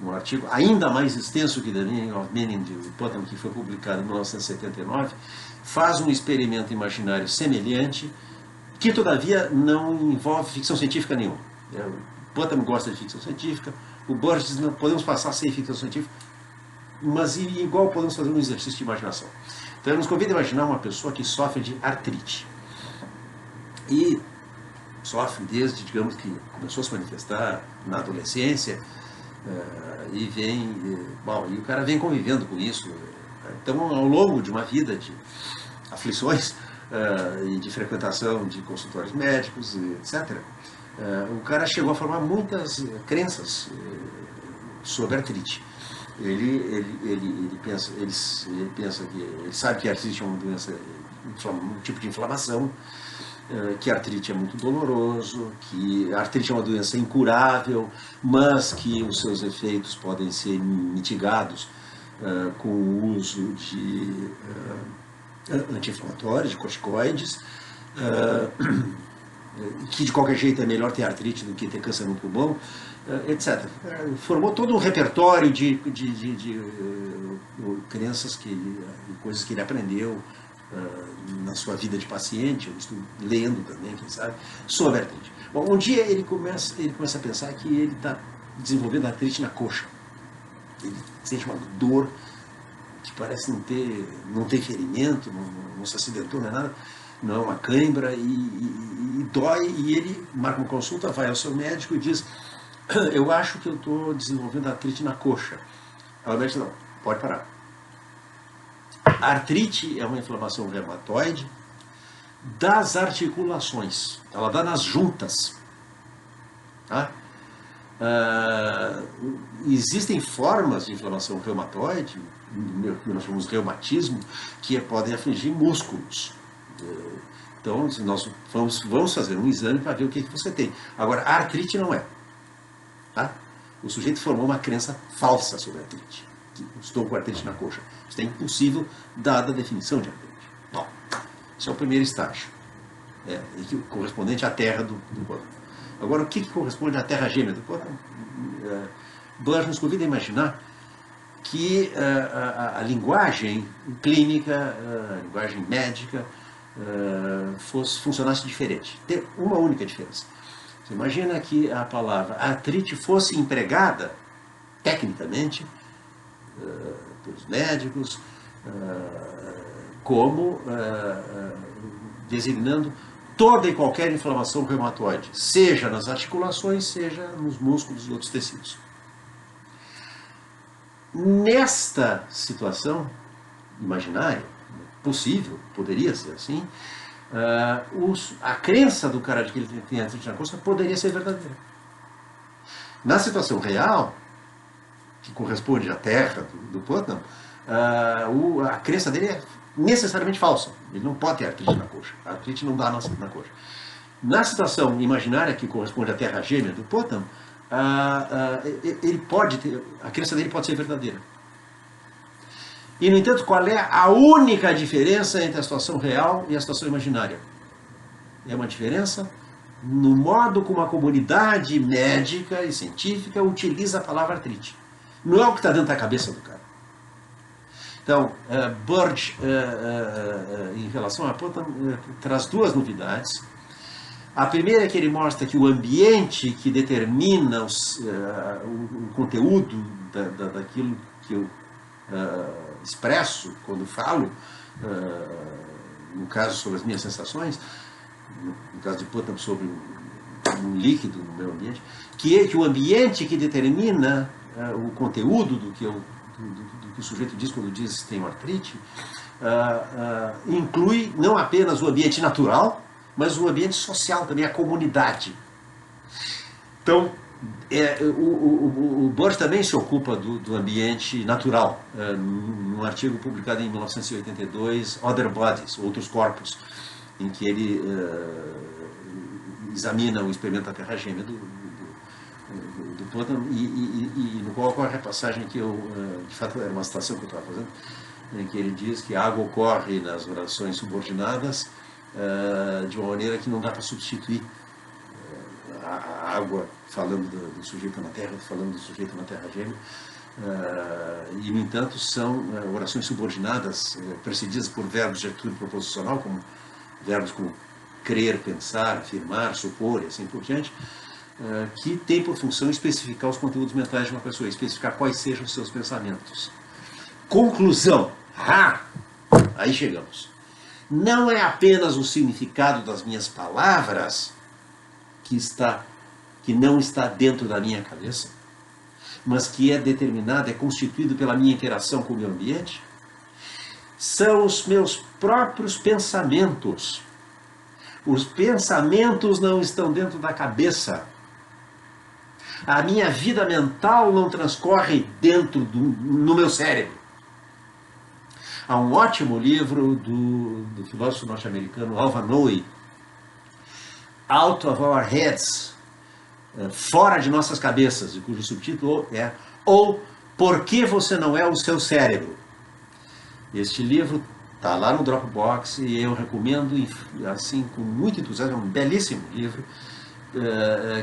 um artigo ainda mais extenso que The Meaning of Meaning de Putnam, que foi publicado em 1979, faz um experimento imaginário semelhante, que todavia não envolve ficção científica nenhuma. O Putnam gosta de ficção científica, o Birch diz que não podemos passar sem ficção científica, mas igual podemos fazer um exercício de imaginação. Então ele nos convida a imaginar uma pessoa que sofre de artrite. E sofre desde, digamos, que começou a se manifestar na adolescência, e o cara vem convivendo com isso. Então, ao longo de uma vida de aflições e de frequentação de consultórios médicos, etc., o cara chegou a formar muitas crenças sobre artrite. ele pensa que ele sabe que a artrite é uma doença, um tipo de inflamação, que a artrite é muito doloroso, que a artrite é uma doença incurável, mas que os seus efeitos podem ser mitigados com o uso de anti-inflamatórios, de corticoides, que de qualquer jeito é melhor ter artrite do que ter câncer no pulmão, etc. Formou todo um repertório de crenças e coisas que ele aprendeu na sua vida de paciente, eu estou lendo também, quem sabe, sobre a artrite. Bom, um dia ele começa a pensar que ele está desenvolvendo artrite na coxa. Ele sente uma dor que parece não ter ferimento, não se acidentou, não é nada, não é uma cãibra, e dói, e ele marca uma consulta, vai ao seu médico e diz: eu acho que eu estou desenvolvendo artrite na coxa. Aí o médico diz: não, pode parar. A artrite é uma inflamação reumatoide das articulações, ela dá nas juntas. Tá? Existem formas de inflamação reumatoide, que nós chamamos de reumatismo, que podem afligir músculos. Então, nós vamos fazer um exame para ver o que você tem. Agora, a artrite não é. Tá? O sujeito formou uma crença falsa sobre a artrite. Estou com artrite na coxa. Isso é impossível, dada a definição de artrite. Bom, esse é o primeiro estágio, correspondente à terra do corpo. Agora, o que corresponde à terra gêmea do corpo? Bush nos convida a imaginar que a linguagem clínica, a linguagem médica, funcionasse diferente. Tem uma única diferença. Você imagina que a palavra artrite fosse empregada, tecnicamente, pelos médicos, como designando toda e qualquer inflamação reumatoide, seja nas articulações, seja nos músculos e outros tecidos. Nesta situação imaginária, possível, poderia ser assim, a crença do cara de que ele tem artrite na coxa poderia ser verdadeira. Na situação real, que corresponde à terra do Putnam, a crença dele é necessariamente falsa. Ele não pode ter artrite na coxa. A artrite não dá na coxa. Na situação imaginária que corresponde à terra gêmea do Putnam, a crença dele pode ser verdadeira. E, no entanto, qual é a única diferença entre a situação real e a situação imaginária? É uma diferença no modo como a comunidade médica e científica utiliza a palavra artrite. Não é o que está dentro da cabeça do cara. Então, Burge, em relação a Putnam, traz duas novidades. A primeira é que ele mostra que o ambiente que determina o conteúdo daquilo que eu expresso quando falo, no caso sobre as minhas sensações, no caso de Putnam sobre um líquido no meu ambiente, que o ambiente que determina o conteúdo do que o sujeito diz quando diz que tem artrite, inclui não apenas o ambiente natural, mas o ambiente social também, a comunidade. Então, o Burge também se ocupa do ambiente natural, num artigo publicado em 1982, Other Bodies, Outros Corpos, em que ele examina o experimento da terra gêmea do Putnam, e no qual ocorre a passagem que de fato era uma citação que eu estava fazendo, em que ele diz que a água ocorre nas orações subordinadas de uma maneira que não dá para substituir a água falando do sujeito na terra, falando do sujeito na terra gêmea, e no entanto são orações subordinadas precedidas por verbos de atitude proposicional, como verbos como crer, pensar, afirmar, supor e assim por diante, que tem por função especificar os conteúdos mentais de uma pessoa, especificar quais sejam os seus pensamentos. Conclusão. Aí chegamos. Não é apenas o significado das minhas palavras que não está dentro da minha cabeça, mas que é determinado, é constituído pela minha interação com o meio ambiente. São os meus próprios pensamentos. Os pensamentos não estão dentro da cabeça. A minha vida mental não transcorre no meu cérebro. Há um ótimo livro do filósofo norte-americano Alva Noe, Out of Our Heads, Fora de Nossas Cabeças, cujo subtítulo é Ou Por que Você Não É o Seu Cérebro? Este livro está lá no Dropbox e eu recomendo assim com muito entusiasmo, é um belíssimo livro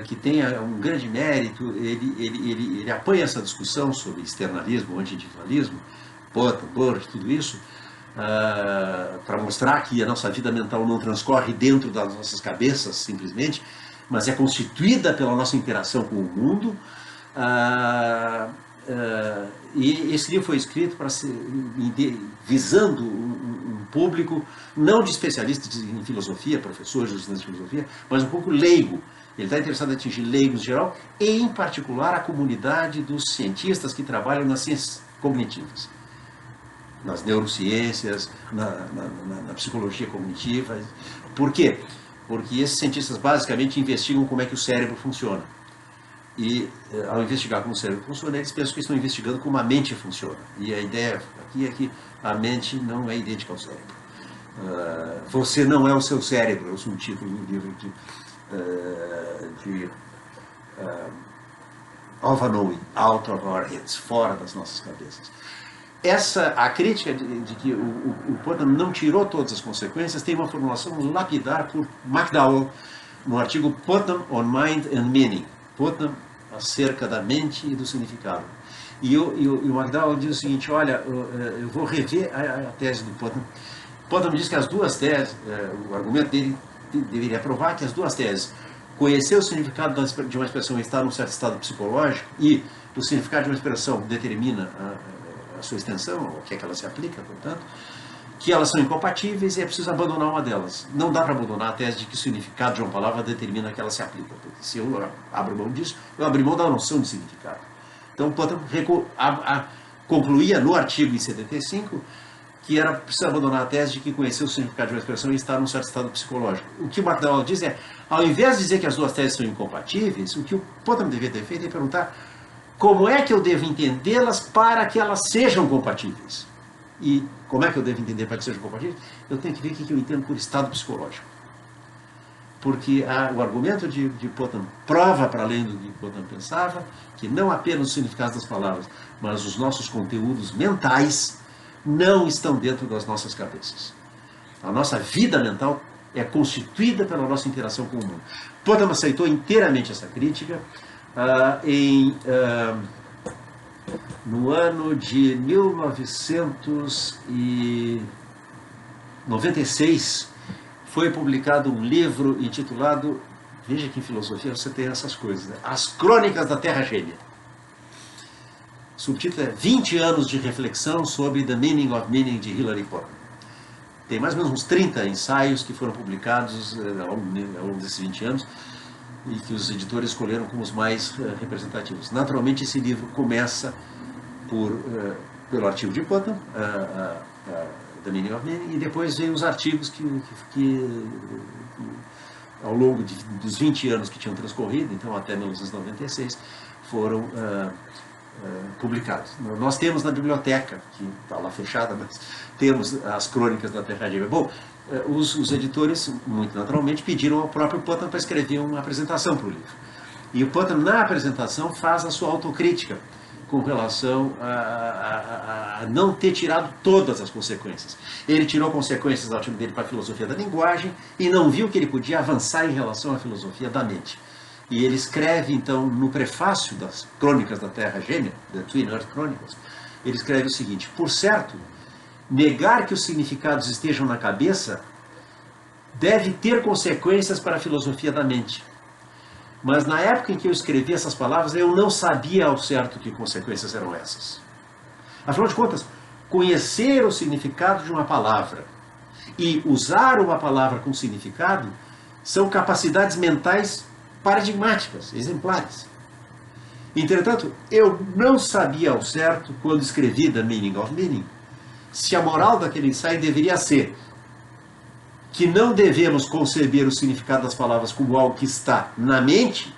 que tem um grande mérito. Ele apanha essa discussão sobre externalismo, anti-individualismo, Burke, tudo isso, para mostrar que a nossa vida mental não transcorre dentro das nossas cabeças simplesmente, mas é constituída pela nossa interação com o mundo. E esse livro foi escrito visando um público não de especialistas em filosofia, professores, estudantes de filosofia, mas um pouco leigo. Ele está interessado em atingir leigos em geral, e em particular a comunidade dos cientistas que trabalham nas ciências cognitivas, nas neurociências, na psicologia cognitiva. Por quê? Porque esses cientistas basicamente investigam como é que o cérebro funciona. E ao investigar como o cérebro funciona, eles pensam que estão investigando como a mente funciona. E a ideia aqui é que a mente não é idêntica ao cérebro. Você não é o seu cérebro, é o subtítulo do livro de Alva Noe, Out of Our Heads, Fora das Nossas Cabeças. A crítica de que o Putnam não tirou todas as consequências tem uma formulação lapidar por McDowell no artigo Putnam on Mind and Meaning. Putnam acerca da mente e do significado. E o McDowell diz o seguinte: olha, eu vou rever a tese do Putnam. Putnam diz que as duas teses, o argumento dele deveria provar que as duas teses, conhecer o significado de uma expressão e estar num certo estado psicológico, e o significado de uma expressão determina a sua extensão, o que é que ela se aplica, portanto, que elas são incompatíveis e é preciso abandonar uma delas. Não dá para abandonar a tese de que o significado de uma palavra determina que ela se aplica, porque se eu abro mão disso, eu abro mão da noção de significado. Então, Putnam concluía no artigo em 75 que era preciso abandonar a tese de que conhecer o significado de uma expressão e estar num certo estado psicológico. O que o McDowell diz é, ao invés de dizer que as duas teses são incompatíveis, o que o Putnam deveria ter feito é perguntar como é que eu devo entendê-las para que elas sejam compatíveis. E como é que eu devo entender para que sejam compatíveis? Eu tenho que ver o que eu entendo por estado psicológico. Porque o argumento de Putnam prova, para além do que Putnam pensava, que não apenas os significados das palavras, mas os nossos conteúdos mentais não estão dentro das nossas cabeças. A nossa vida mental é constituída pela nossa interação com o mundo. Putnam aceitou inteiramente essa crítica. No ano de 1996, foi publicado um livro intitulado, veja que em filosofia você tem essas coisas, né? As Crônicas da Terra Gêmea. O subtítulo é 20 anos de reflexão sobre The Meaning of Meaning, de Hilary Putnam. Tem mais ou menos uns 30 ensaios que foram publicados ao longo desses 20 anos, e que os editores escolheram como os mais representativos. Naturalmente, esse livro começa pelo artigo de Putnam, The Meaning of Meaning, e depois vem os artigos que ao longo dos 20 anos que tinham transcorrido, então até 1996, foram publicados. Nós temos na biblioteca, que está lá fechada, mas temos as Crônicas da Terra Gêmea. Bom, os editores, muito naturalmente, pediram ao próprio Putnam para escrever uma apresentação para o livro. E o Putnam, na apresentação, faz a sua autocrítica com relação a não ter tirado todas as consequências. Ele tirou consequências do artigo dele para a filosofia da linguagem e não viu que ele podia avançar em relação à filosofia da mente. E ele escreve, então, no prefácio das Crônicas da Terra Gêmea, The Twin Earth Chronicles, ele escreve o seguinte: por certo, negar que os significados estejam na cabeça deve ter consequências para a filosofia da mente. Mas na época em que eu escrevi essas palavras, eu não sabia ao certo que consequências eram essas. Afinal de contas, conhecer o significado de uma palavra e usar uma palavra com significado são capacidades mentais paradigmáticas, exemplares. Entretanto, eu não sabia ao certo, quando escrevi The Meaning of Meaning, se a moral daquele ensaio deveria ser que não devemos conceber o significado das palavras como algo que está na mente,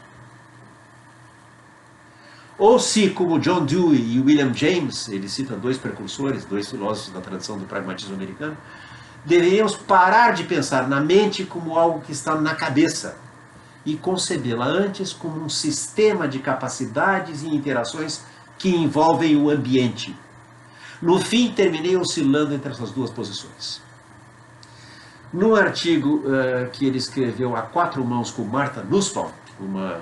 ou se, como John Dewey e William James, ele cita dois precursores, dois filósofos da tradição do pragmatismo americano, deveríamos parar de pensar na mente como algo que está na cabeça e concebê-la antes como um sistema de capacidades e interações que envolvem o ambiente. No fim, terminei oscilando entre essas duas posições. No artigo que ele escreveu a quatro mãos com Martha Nussbaum, uma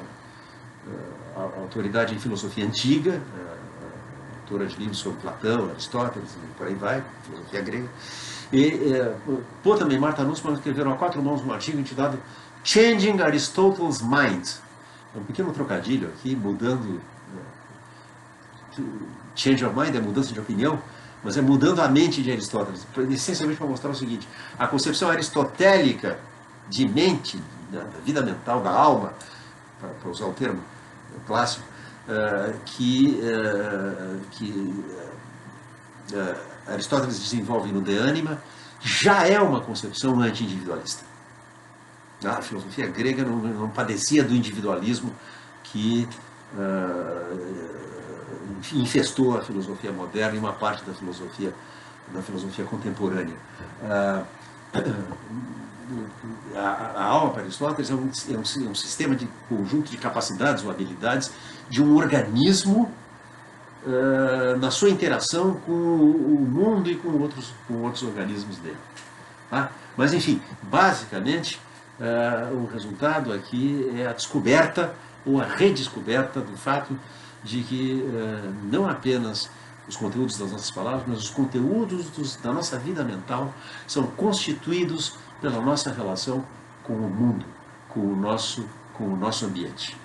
autoridade em filosofia antiga, autora de livros sobre Platão, Aristóteles e por aí vai, filosofia grega, e também Martha Nussbaum escreveram a quatro mãos um artigo intitulado Changing Aristotle's Mind. É um pequeno trocadilho aqui, mudando. Change of mind é mudança de opinião, mas é mudando a mente de Aristóteles, essencialmente para mostrar o seguinte: a concepção aristotélica de mente, da vida mental, da alma, para usar o termo clássico, que Aristóteles desenvolve no De Anima, já é uma concepção anti-individualista. A filosofia grega não padecia do individualismo que infestou a filosofia moderna e uma parte da filosofia contemporânea. A alma para Aristóteles é um sistema de conjunto de capacidades ou habilidades de um organismo na sua interação com o mundo e com outros organismos dele. Tá? Mas, enfim, basicamente, o resultado aqui é a descoberta ou a redescoberta do fato de que não apenas os conteúdos das nossas palavras, mas os conteúdos da nossa vida mental são constituídos pela nossa relação com o mundo, com o nosso ambiente.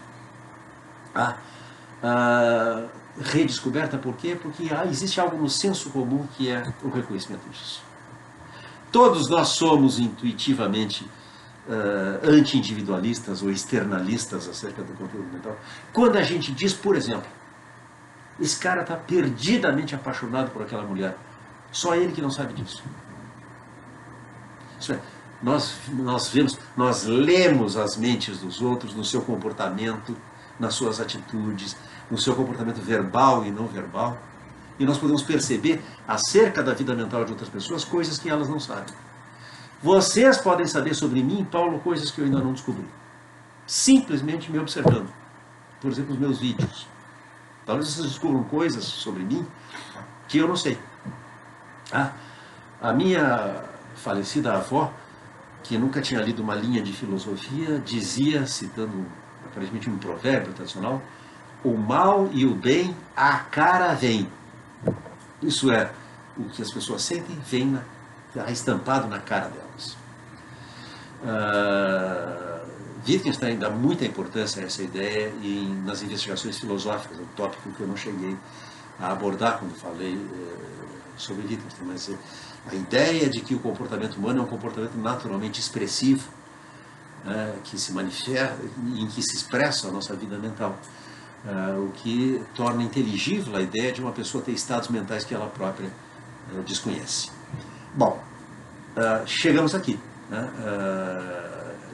Redescoberta por quê? Porque existe algo no senso comum que é o reconhecimento disso. Todos nós somos intuitivamente anti-individualistas ou externalistas acerca do conteúdo mental. Quando a gente diz, por exemplo, esse cara está perdidamente apaixonado por aquela mulher, só ele que não sabe disso. Isso é, nós lemos as mentes dos outros no seu comportamento, nas suas atitudes, no seu comportamento verbal e não verbal, e nós podemos perceber acerca da vida mental de outras pessoas coisas que elas não sabem. Vocês podem saber sobre mim, Paulo, coisas que eu ainda não descobri. Simplesmente me observando. Por exemplo, os meus vídeos. Talvez vocês descubram coisas sobre mim que eu não sei. A minha falecida avó, que nunca tinha lido uma linha de filosofia, dizia, citando aparentemente um provérbio tradicional, o mal e o bem a cara vem. Isso é, o que as pessoas sentem vem estampado na cara delas. Wittgenstein dá muita importância a essa ideia nas investigações filosóficas, um tópico que eu não cheguei a abordar quando falei sobre Wittgenstein, mas a ideia de que o comportamento humano é um comportamento naturalmente expressivo, que se manifesta, em que se expressa a nossa vida mental, o que torna inteligível a ideia de uma pessoa ter estados mentais que ela própria desconhece. Bom, chegamos aqui,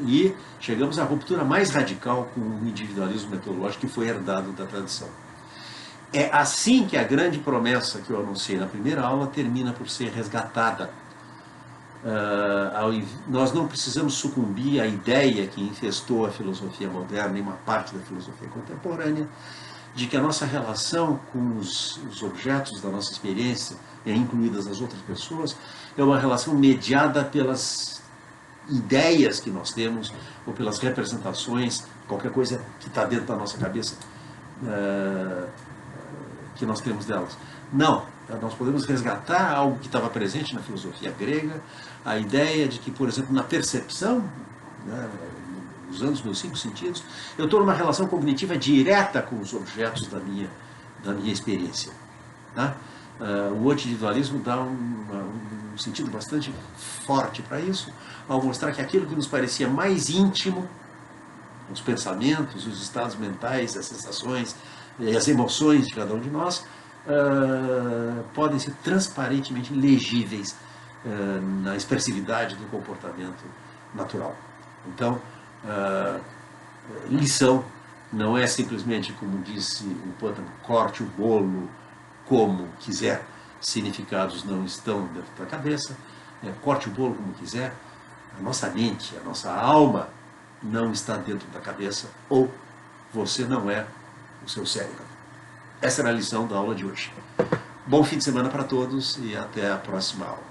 e chegamos à ruptura mais radical com o individualismo metodológico que foi herdado da tradição. É assim que a grande promessa que eu anunciei na primeira aula termina por ser resgatada. Nós não precisamos sucumbir à ideia que infestou a filosofia moderna e uma parte da filosofia contemporânea, de que a nossa relação com os objetos da nossa experiência, incluídas as outras pessoas, é uma relação mediada pelas ideias que nós temos, ou pelas representações, qualquer coisa que está dentro da nossa cabeça, que nós temos delas. Não, nós podemos resgatar algo que estava presente na filosofia grega, a ideia de que, por exemplo, na percepção, usando os meus 5 sentidos, eu estou numa relação cognitiva direta com os objetos da minha experiência. Tá? O anti-individualismo dá um sentido bastante forte para isso, ao mostrar que aquilo que nos parecia mais íntimo, os pensamentos, os estados mentais, as sensações e as emoções de cada um de nós, podem ser transparentemente legíveis na expressividade do comportamento natural. Então, lição Não é simplesmente, como disse o Pântano, corte o bolo como quiser. Significados não estão dentro da cabeça. Corte o bolo como quiser. A nossa mente, a nossa alma não está dentro da cabeça, ou você não é o seu cérebro. Essa era a lição da aula de hoje. Bom fim de semana para todos e até a próxima aula.